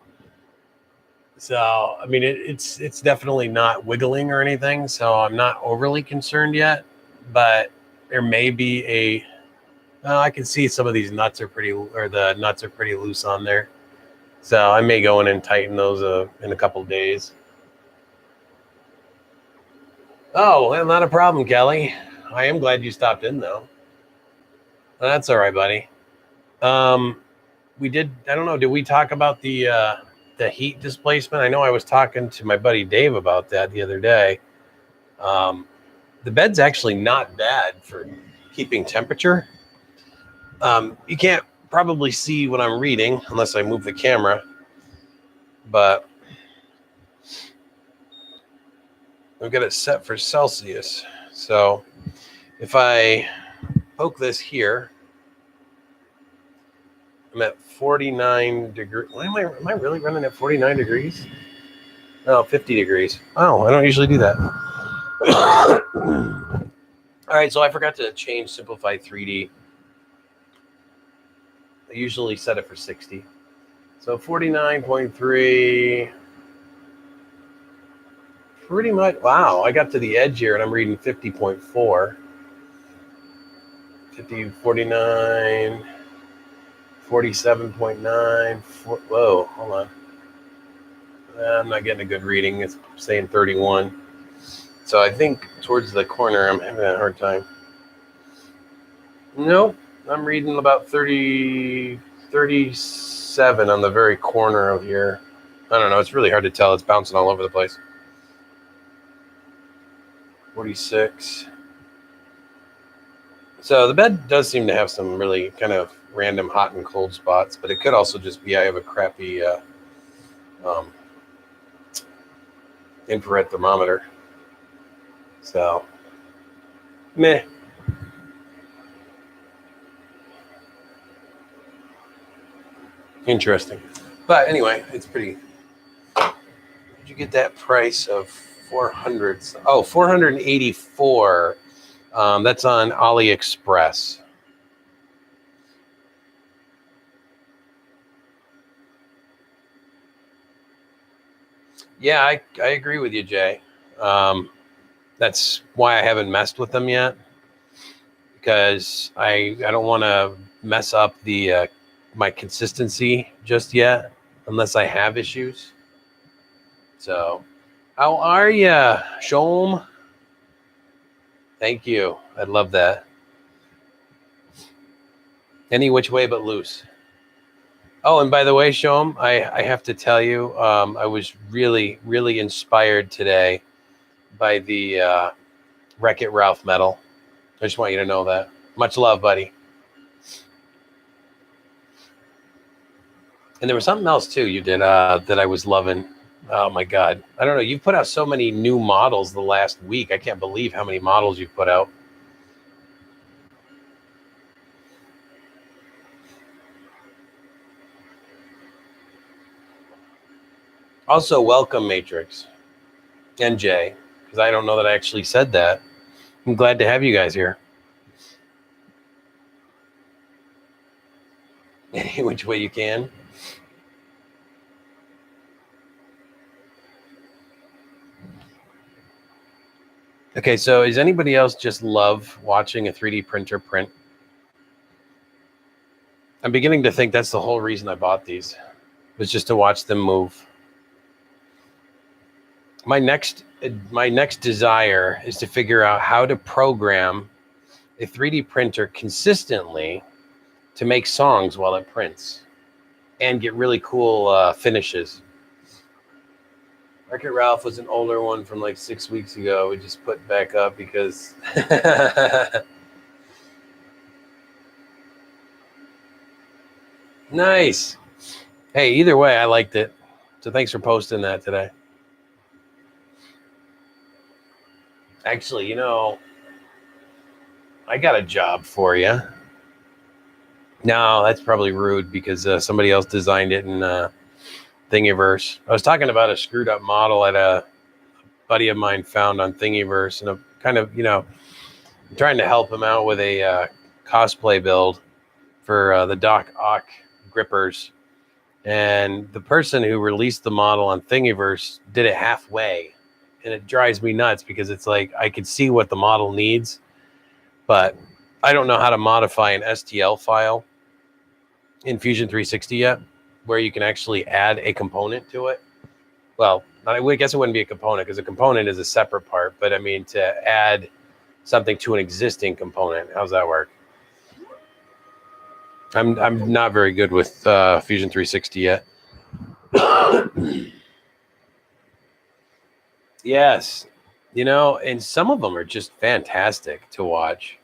So, I mean, it's definitely not wiggling or anything, so I'm not overly concerned yet, but there may be I can see some of these nuts are the nuts are pretty loose on there. So I may go in and tighten those in a couple days. Oh, well, not a problem, Kelly. I am glad you stopped in, though. That's all right, buddy. We did, I don't know, did we talk about the heat displacement? I know I was talking to my buddy Dave about that the other day. The bed's actually not bad for keeping temperature. You can't probably see what I'm reading unless I move the camera, but I've got it set for Celsius. So if I poke this here, I'm at 49 degrees. Am I really running at 49 degrees? No, 50 degrees. Oh, I don't usually do that. All right, so I forgot to change Simplify 3D. I usually set it for 60. So 49.3. Pretty much. Wow, I got to the edge here and I'm reading 50.4. 50, 49, 47.9. Whoa, hold on. I'm not getting a good reading. It's saying 31. So I think towards the corner, I'm having a hard time. Nope, I'm reading about 30, 37 on the very corner of here. I don't know. It's really hard to tell. It's bouncing all over the place. 46. So the bed does seem to have some really kind of random hot and cold spots, but it could also just be I have a crappy infrared thermometer. So, meh. Interesting. But anyway, it's pretty. Did you get that price of 400? Oh, 484. That's on AliExpress. Yeah, I agree with you, Jay. That's why I haven't messed with them yet, because I don't want to mess up the my consistency just yet unless I have issues. So, how are you, Shom? Thank you. I love that. Any which way but loose. Oh, and by the way, Shom, I have to tell you, I was really, really inspired today by the Wreck-It Ralph medal. I just want you to know that. Much love, buddy. And there was something else too you did that I was loving. Oh my God. I don't know. You've put out so many new models the last week. I can't believe how many models you've put out. Also, welcome, Matrix and Jay, because I don't know that I actually said that. I'm glad to have you guys here. Any which way you can. Okay, so does anybody else just love watching a 3D printer print? I'm beginning to think that's the whole reason I bought these, was just to watch them move. My next desire is to figure out how to program a 3D printer consistently to make songs while it prints and get really cool finishes. Wreck-It Ralph was an older one from like 6 weeks ago. We just put back up because nice. Hey, either way, I liked it. So thanks for posting that today. Actually, you know, I got a job for you. No, that's probably rude because somebody else designed it in Thingiverse. I was talking about a screwed up model that a buddy of mine found on Thingiverse, and I'm kind of, I'm trying to help him out with a cosplay build for the Doc Ock grippers. And the person who released the model on Thingiverse did it halfway. And it drives me nuts because it's like I could see what the model needs, but I don't know how to modify an STL file in Fusion 360 yet, where you can actually add a component to it. Well, I guess it wouldn't be a component because a component is a separate part, but I mean to add something to an existing component. How's that work? I'm not very good with Fusion 360 yet. Yes, and some of them are just fantastic to watch.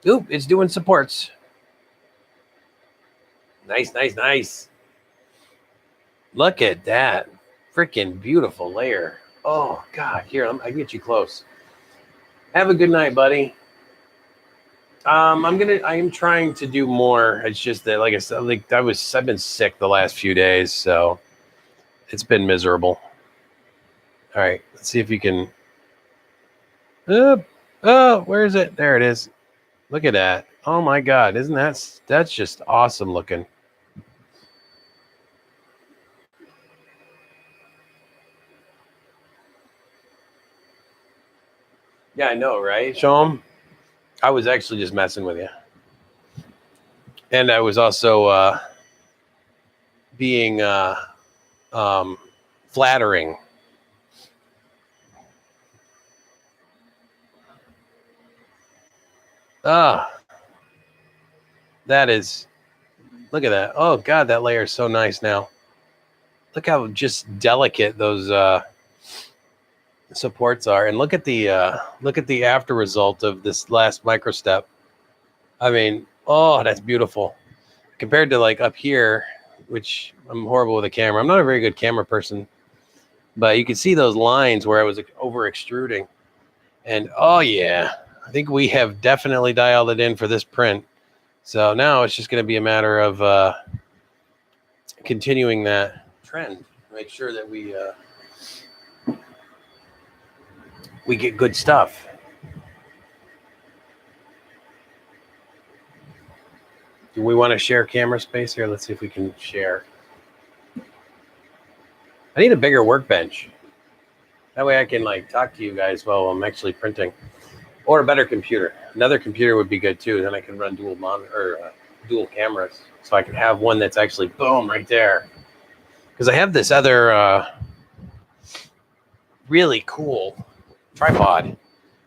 Oop, it's doing supports. Nice, nice, nice. Look at that. Freaking beautiful layer. Oh, God. Here, I can get you close. Have a good night, buddy. I am trying to do more. It's just that, like I said, I've been sick the last few days, so it's been miserable. All right, let's see if you can. Oh, where is it? There it is. Look at that. Oh my God, that's just awesome looking. Yeah, I know, right? Show them. I was actually just messing with you. And I was also being flattering. Ah, that is, look at that. Oh God, that layer is so nice now. Look how just delicate those supports are, and look at the after result of this last micro step. I mean, oh, that's beautiful compared to like up here, which I'm horrible with a camera. I'm not a very good camera person, but you can see those lines where I was over extruding, and oh yeah, I think we have definitely dialed it in for this print. So now it's just going to be a matter of continuing that trend, make sure that we get good stuff. Do we want to share camera space here? Let's see if we can share. I need a bigger workbench. That way I can like talk to you guys while I'm actually printing, or a better computer. Another computer would be good too. Then I can run dual cameras, so I can have one that's actually boom right there. Because I have this other really cool tripod,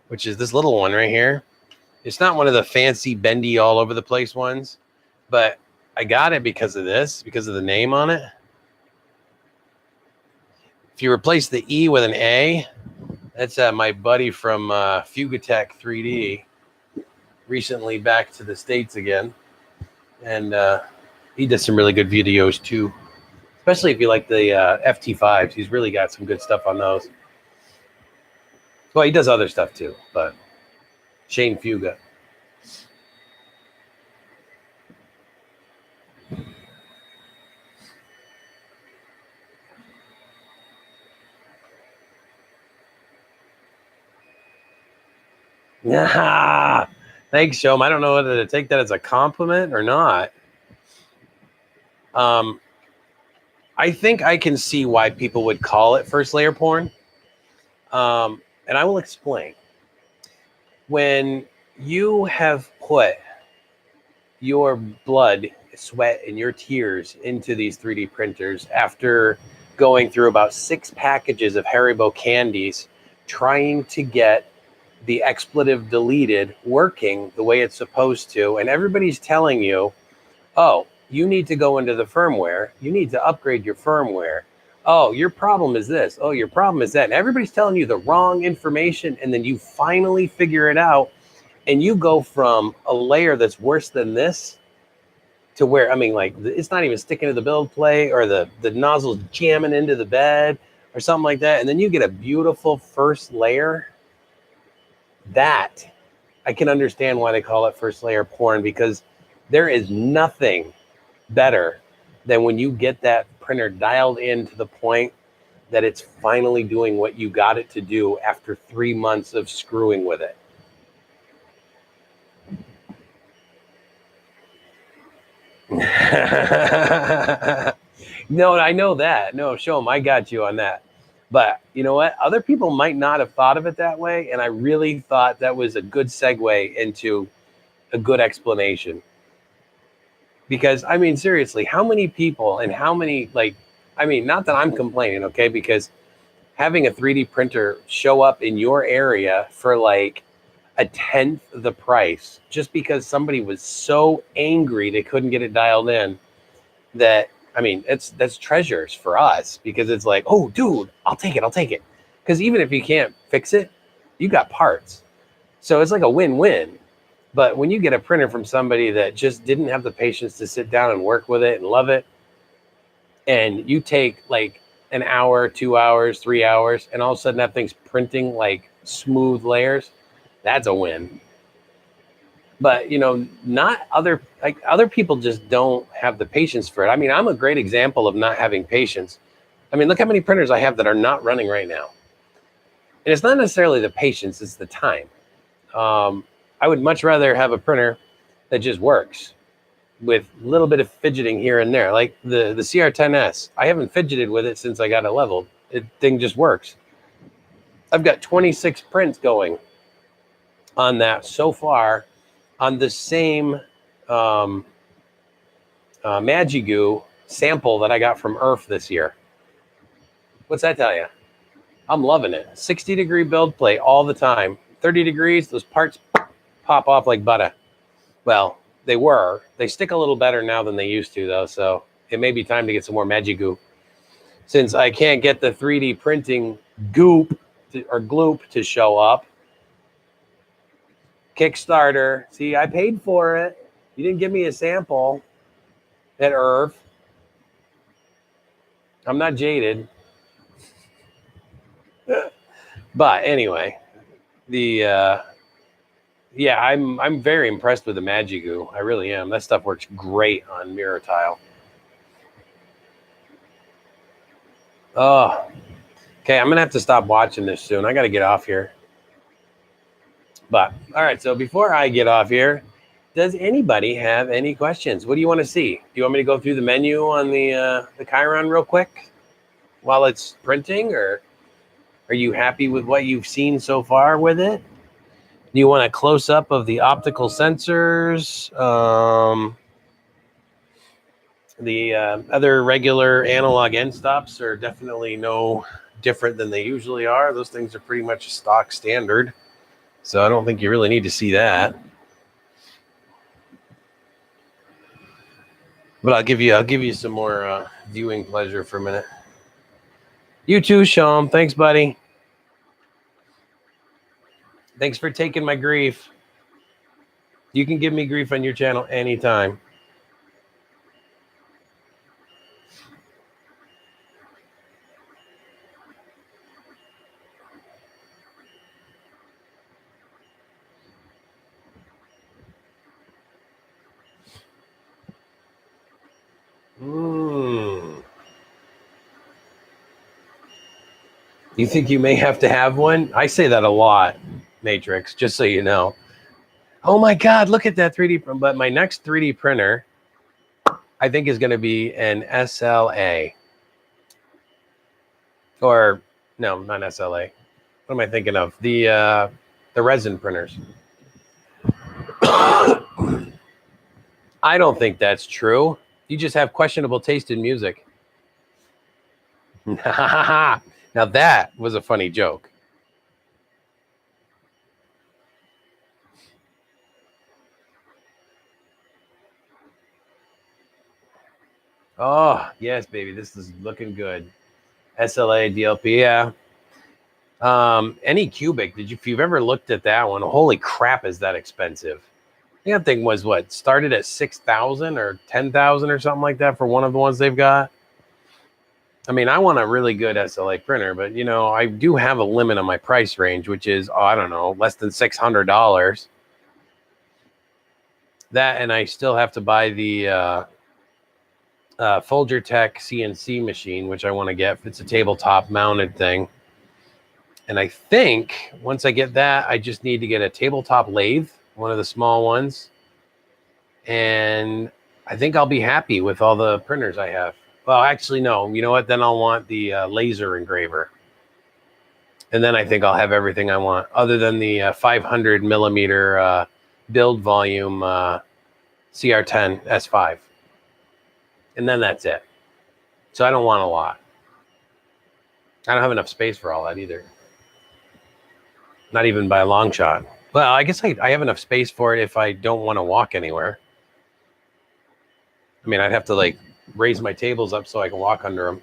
which is this little one right here. It's not one of the fancy bendy all over the place ones, but I got it because of this, because of the name on it. If you replace the E with an A, that's my buddy from Fugatech 3D, recently back to the States again. And he does some really good videos too, especially if you like the FT5s. He's really got some good stuff on those. Well, he does other stuff too, but Shane Fuga. Nah, thanks, Shom. I don't know whether to take that as a compliment or not. I think I can see why people would call it first layer porn. And I will explain. When you have put your blood, sweat, and your tears into these 3D printers after going through about 6 packages of Haribo candies, trying to get the expletive deleted working the way it's supposed to, and everybody's telling you, oh, you need to go into the firmware, you need to upgrade your firmware, oh, your problem is this, oh, your problem is that, and everybody's telling you the wrong information, and then you finally figure it out, and you go from a layer that's worse than this to where, I mean, like, it's not even sticking to the build plate, or the nozzle's jamming into the bed or something like that, and then you get a beautiful first layer. That I can understand why they call it first layer porn, because there is nothing better than when you get that printer dialed in to the point that it's finally doing what you got it to do after 3 months of screwing with it. No, I know that. No, show them. I got you on that. But you know what? Other people might not have thought of it that way. And I really thought that was a good segue into a good explanation. Because, I mean, seriously, how many people and how many, like, I mean, not that I'm complaining, okay? Because having a 3D printer show up in your area for like a 1/10 the price, just because somebody was so angry they couldn't get it dialed in, that, I mean, that's treasures for us, because it's like, oh, dude, I'll take it. Because even if you can't fix it, you got parts. So it's like a win-win. But when you get a printer from somebody that just didn't have the patience to sit down and work with it and love it, and you take like an hour, 2 hours, 3 hours, and all of a sudden that thing's printing like smooth layers, that's a win. But, you know, not other people just don't have the patience for it. I mean, I'm a great example of not having patience. I mean, look how many printers I have that are not running right now. And it's not necessarily the patience, it's the time. I would much rather have a printer that just works with a little bit of fidgeting here and there. Like the CR10S, I haven't fidgeted with it since I got it leveled. It thing just works. I've got 26 prints going on that so far, on the same Magigoo sample that I got from IRF this year. What's that tell you? I'm loving it. 60-degree build plate all the time. 30 degrees, those parts pop off like butter. Well, they were. They stick a little better now than they used to, though, so it may be time to get some more Magigoo. Since I can't get the 3D printing goop or gloop to show up. Kickstarter. See, I paid for it. You didn't give me a sample at Irv. I'm not jaded. But anyway, yeah, I'm very impressed with the Magigoo. I really am. That stuff works great on mirror tile. Oh, okay. I'm gonna have to stop watching this soon. I got to get off here. But all right. So before I get off here, does anybody have any questions? What do you want to see? Do you want me to go through the menu on the Chiron real quick while it's printing, or are you happy with what you've seen so far with it? Do you want a close-up of the optical sensors? The other regular analog end stops are definitely no different than they usually are. Those things are pretty much stock standard. So I don't think you really need to see that. But I'll give you some more viewing pleasure for a minute. You too, Sean. Thanks, buddy. Thanks for taking my grief. You can give me grief on your channel anytime. You think you may have to have one? I say that a lot, Matrix, just so you know. Oh my God, look at that 3D print. But my next 3D printer, I think, is going to be an SLA. Or, no, not SLA. What am I thinking of? The resin printers. I don't think that's true. You just have questionable taste in music. Now that was a funny joke. Oh, yes, baby. This is looking good. SLA, DLP, yeah. Anycubic, if you've ever looked at that one, holy crap, is that expensive. That thing was what, started at 6,000 or 10,000 or something like that for one of the ones they've got. I mean, I want a really good SLA printer, but you know, I do have a limit on my price range, which is, I don't know, less than $600. That, and I still have to buy the Folger Tech CNC machine, which I want to get. It's a tabletop mounted thing. And I think once I get that, I just need to get a tabletop lathe, one of the small ones. And I think I'll be happy with all the printers I have. Well, actually, no. You know what? Then I'll want the laser engraver. And then I think I'll have everything I want, other than the 500 millimeter build volume CR10 S5. And then that's it. So I don't want a lot. I don't have enough space for all that either. Not even by a long shot. Well, I guess I have enough space for it if I don't want to walk anywhere. I mean, I'd have to like raise my tables up so I can walk under them.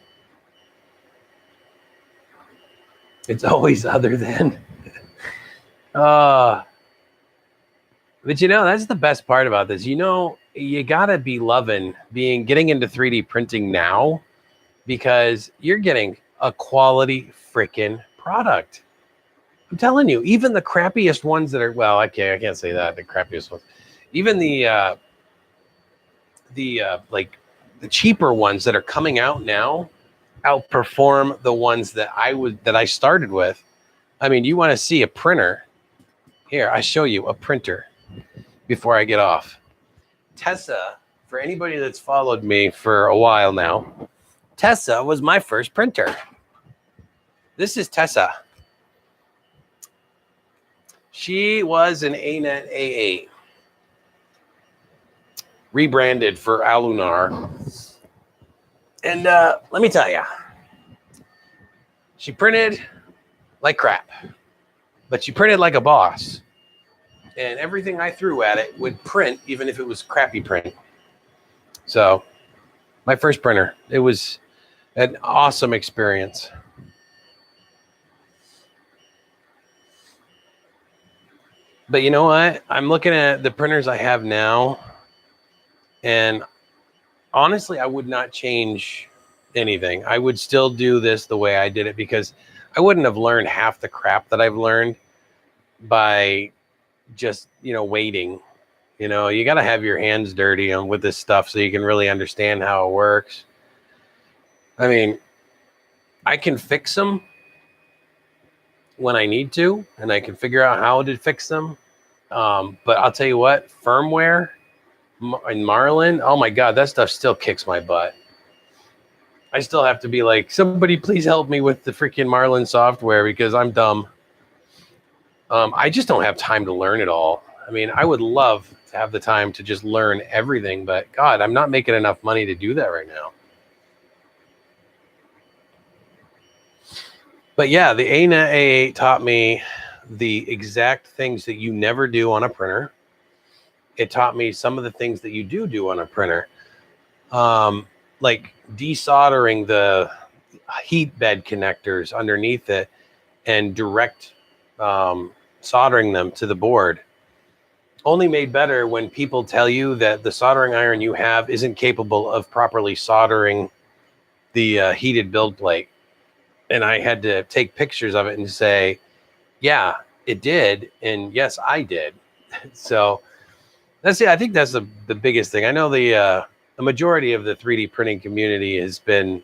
It's always other than. But you know, that's the best part about this. You know, you gotta be loving getting into 3D printing now, because you're getting a quality freaking product. I'm telling you, even the crappiest ones that are, well, I can't say that, the crappiest ones. Even the cheaper ones that are coming out now outperform the ones that I started with. I mean, you want to see a printer? Here, I show you a printer before I get off. Tessa, for anybody that's followed me for a while now, Tessa was my first printer. This is Tessa. She was an ANET A8, rebranded for Alunar. And let me tell you, She printed like crap, but she printed like a boss. And everything I threw at it would print, even if it was crappy print. So my first printer, it was an awesome experience. But you know what? I'm looking at the printers I have now, and honestly, I would not change anything. I would still do this the way I did it, because I wouldn't have learned half the crap that I've learned by just, waiting. You got to have your hands dirty with this stuff so you can really understand how it works. I mean, I can fix them when I need to, and I can figure out how to fix them. But I'll tell you what, firmware and Marlin, oh my God, that stuff still kicks my butt. I still have to be like, somebody please help me with the freaking Marlin software, because I'm dumb. I just don't have time to learn it all. I mean, I would love to have the time to just learn everything, but God, I'm not making enough money to do that right now. But yeah, the ANET A8 taught me the exact things that you never do on a printer. It taught me some of the things that you do on a printer. Like desoldering the heat bed connectors underneath it and direct soldering them to the board. Only made better when people tell you that the soldering iron you have isn't capable of properly soldering the heated build plate. And I had to take pictures of it and say, yeah, it did. And yes, I did. So that's it. I think that's the biggest thing. I know the majority of the 3D printing community has been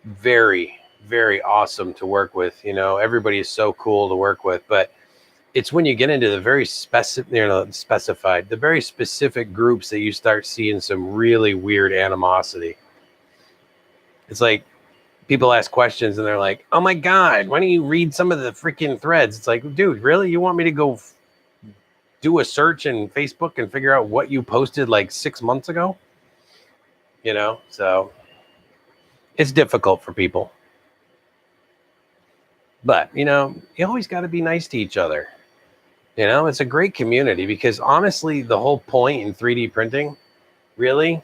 very, very awesome to work with. Everybody is so cool to work with, but it's when you get into the very specified, the very specific groups that you start seeing some really weird animosity. It's like people ask questions and they're like, oh my God, why don't you read some of the freaking threads? It's like, dude, really? You want me to go do a search in Facebook and figure out what you posted like 6 months ago? So it's difficult for people. But, you always got to be nice to each other. It's a great community, because honestly, the whole point in 3D printing really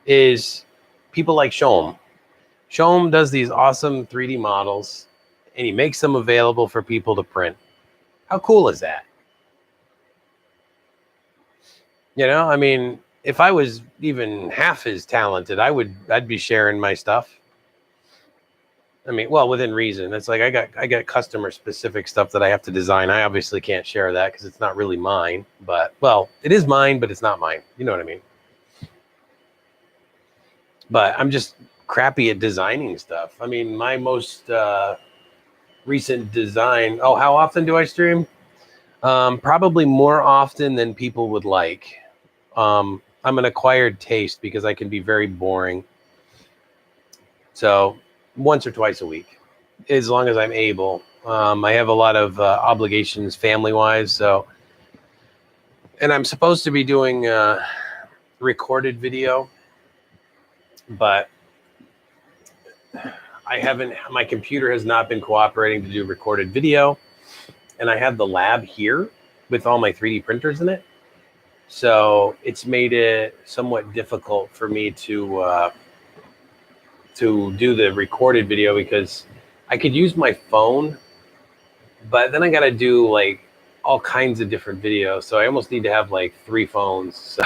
is people like Shom. Shom does these awesome 3D models, and he makes them available for people to print. How cool is that? I mean, if I was even half as talented, I'd be sharing my stuff. I mean, well, within reason. It's like I got customer specific stuff that I have to design. I obviously can't share that because it's not really mine. But, well, it is mine, but it's not mine. You know what I mean? But I'm just crappy at designing stuff. I mean, my most recent design. Oh, how often do I stream? Probably more often than people would like. I'm an acquired taste because I can be very boring. So once or twice a week, as long as I'm able. I have a lot of obligations family-wise, and I'm supposed to be doing recorded video, but my computer has not been cooperating to do recorded video, and I have the lab here with all my 3D printers in it, so it's made it somewhat difficult for me to do the recorded video, because I could use my phone, but then I got to do like all kinds of different videos. So I almost need to have like 3 phones. So,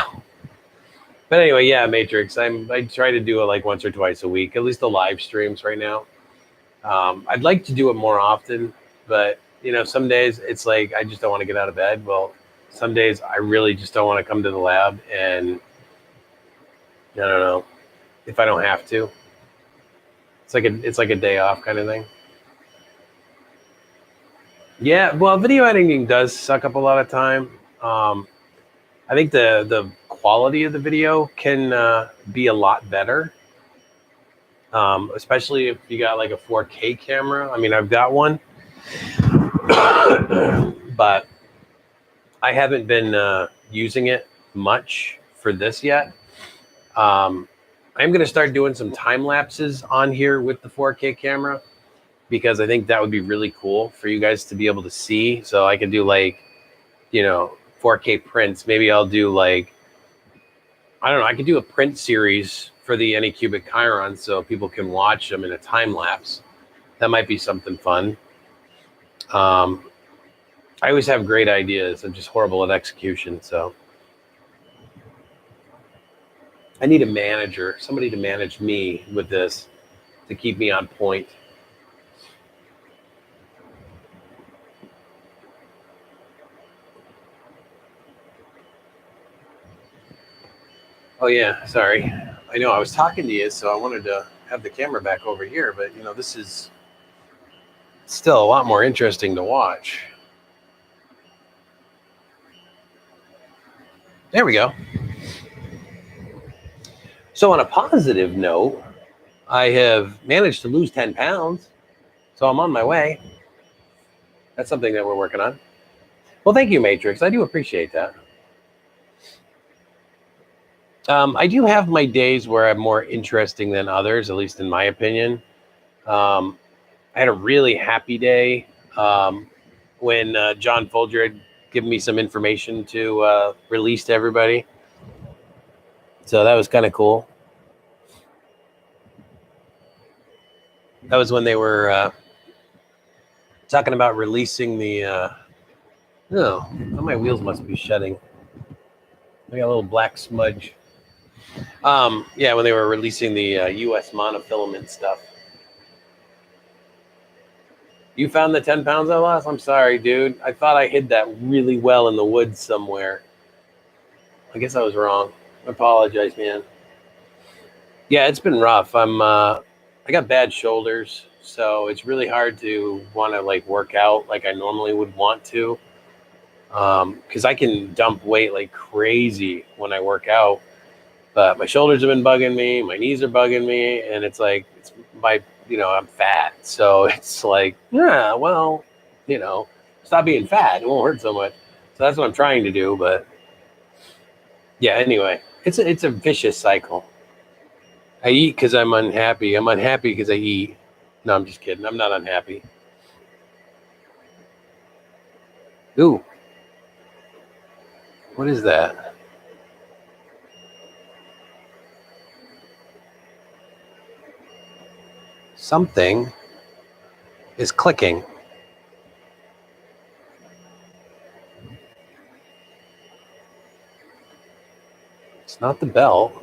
but anyway, yeah, Matrix, I try to do it like once or twice a week, at least the live streams right now. I'd like to do it more often, but some days it's like, I just don't want to get out of bed. Well, some days I really just don't want to come to the lab, and I don't know if I don't have to. It's like a day off kind of thing. Yeah, well, video editing does suck up a lot of time. I think the quality of the video can be a lot better, especially if you got like a 4K camera. I mean, I've got one, but I haven't been using it much for this yet. I'm going to start doing some time lapses on here with the 4K camera, because I think that would be really cool for you guys to be able to see. So I could do like, 4K prints. Maybe I'll do like, I don't know, I could do a print series for the Anycubic Chiron so people can watch them in a time lapse. That might be something fun. I always have great ideas. I'm just horrible at execution. So I need a manager, somebody to manage me with this, to keep me on point. Oh yeah, sorry. I know I was talking to you, so I wanted to have the camera back over here, but this is still a lot more interesting to watch. There we go. So on a positive note, I have managed to lose 10 pounds, so I'm on my way. That's something that we're working on. Well, thank you, Matrix. I do appreciate that. I do have my days where I'm more interesting than others, at least in my opinion. I had a really happy day when John Folger had given me some information to release to everybody. So that was kind of cool. That was when they were talking about releasing the... oh, my wheels must be shedding. I got a little black smudge. Yeah, when they were releasing the US monofilament stuff. You found the 10 pounds I lost? I'm sorry, dude. I thought I hid that really well in the woods somewhere. I guess I was wrong. I apologize, man. Yeah, it's been rough. I got bad shoulders, so it's really hard to want to like work out like I normally would want to. Because I can dump weight like crazy when I work out. But my shoulders have been bugging me, my knees are bugging me, and it's like I'm fat. So it's like, yeah, well, stop being fat. It won't hurt so much. So that's what I'm trying to do. But yeah, anyway, it's a vicious cycle. I eat because I'm unhappy. I'm unhappy because I eat. No, I'm just kidding. I'm not unhappy. Ooh. What is that? Something is clicking. It's not the bell.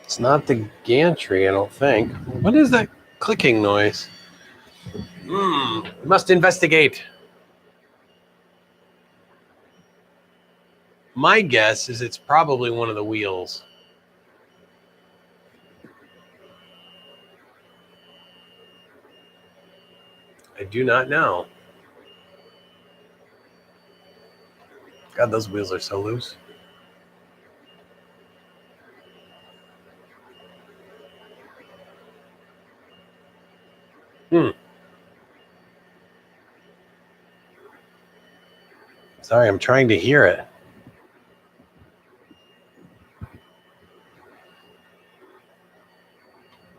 It's not the gantry, I don't think. What is that clicking noise? Must investigate. My guess is it's probably one of the wheels. I do not know. God, those wheels are so loose. Sorry, I'm trying to hear it.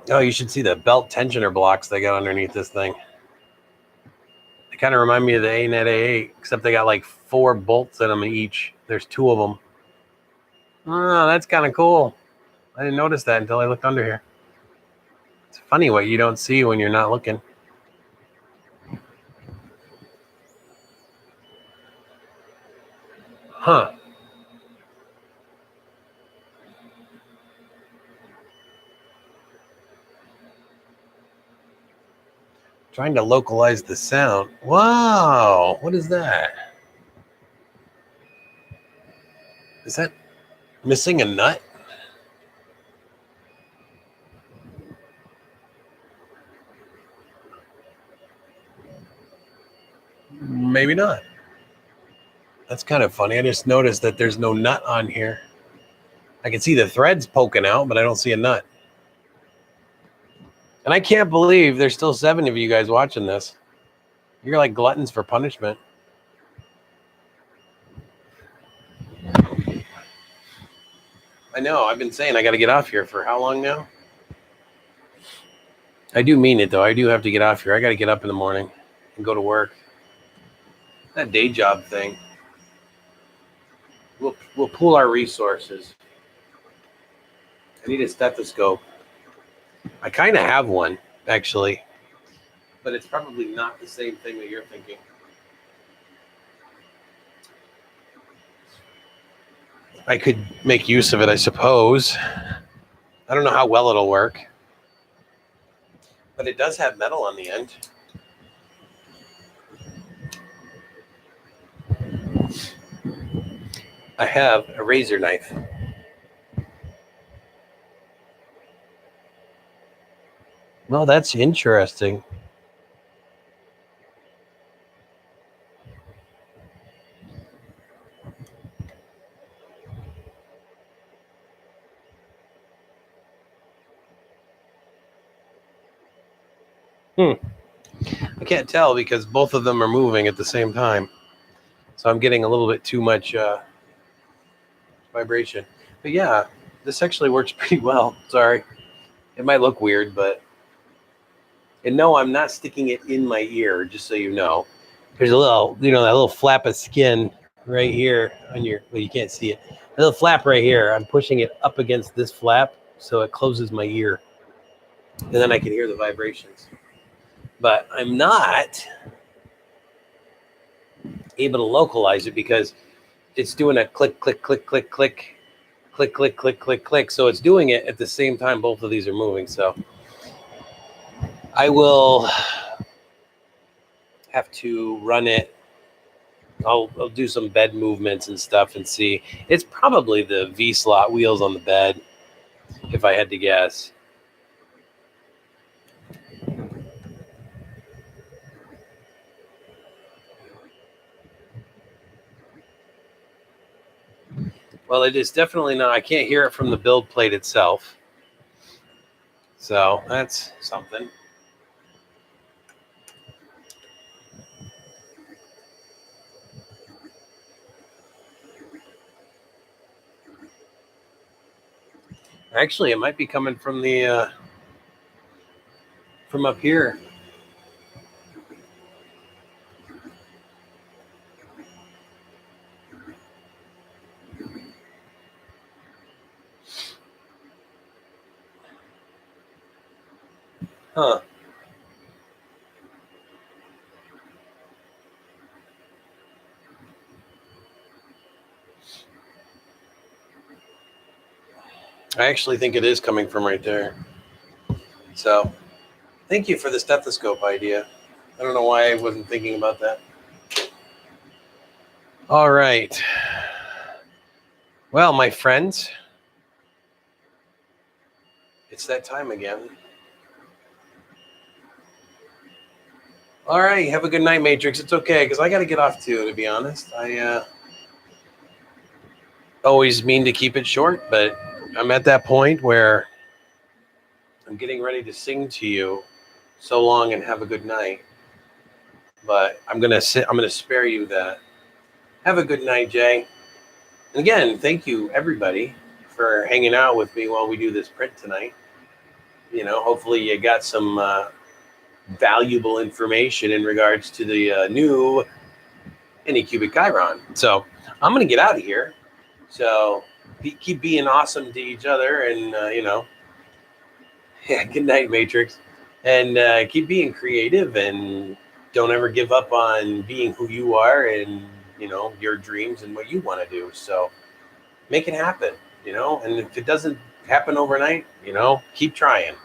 Oh, you should see the belt tensioner blocks they got underneath this thing. They kind of remind me of the A-Net A8, except they got like 4 bolts in them each. There's 2 of them. Oh, that's kind of cool. I didn't notice that until I looked under here. It's funny what you don't see when you're not looking. Huh. Trying to localize the sound. Wow. What is that? Is that missing a nut? Maybe not. That's kind of funny. I just noticed that there's no nut on here. I can see the threads poking out, but I don't see a nut. And I can't believe there's still 7 of you guys watching this. You're like gluttons for punishment. I know. I've been saying I got to get off here for how long now? I do mean it, though. I do have to get off here. I got to get up in the morning and go to work. That day job thing. We'll pool our resources. I need a stethoscope. I kind of have one, actually, but it's probably not the same thing that you're thinking. I could make use of it, I suppose. I don't know how well it'll work, but it does have metal on the end. I have a razor knife. Well, that's interesting. I can't tell because both of them are moving at the same time. So I'm getting a little bit too much vibration. But yeah, this actually works pretty well. Sorry. It might look weird, but... And no, I'm not sticking it in my ear, just so you know. There's a little, that little flap of skin right here on your... Well, you can't see it. A little flap right here. I'm pushing it up against this flap so it closes my ear. And then I can hear the vibrations. But I'm not able to localize it because it's doing a click, click, click, click, click, click, click, click, click, click. So it's doing it at the same time both of these are moving. So I will have to run it. I'll do some bed movements and stuff and see. It's probably the V-slot wheels on the bed, if I had to guess. Well, it is definitely not. I can't hear it from the build plate itself. So that's something. Actually, it might be coming from the from up here. Huh. I actually think it is coming from right there. So thank you for the stethoscope idea. I don't know why I wasn't thinking about that. All right. Well, my friends, it's that time again. All right. Have a good night, Matrix. It's okay, because I got to get off too, to be honest. I always mean to keep it short, but I'm at that point where I'm getting ready to sing to you so long and have a good night. But I'm gonna spare you that. Have a good night, Jay. And again, thank you everybody for hanging out with me while we do this print tonight. Hopefully you got some valuable information in regards to the new Anycubic Chiron. So I'm gonna get out of here. So keep being awesome to each other, and yeah. Good night, Matrix, and keep being creative, and don't ever give up on being who you are, and your dreams and what you want to do. So make it happen, and if it doesn't happen overnight, keep trying.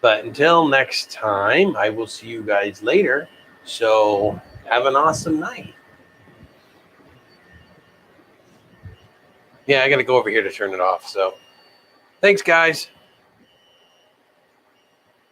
But until next time, I will see you guys later. So have an awesome night. Yeah, I got to go over here to turn it off. So thanks, guys.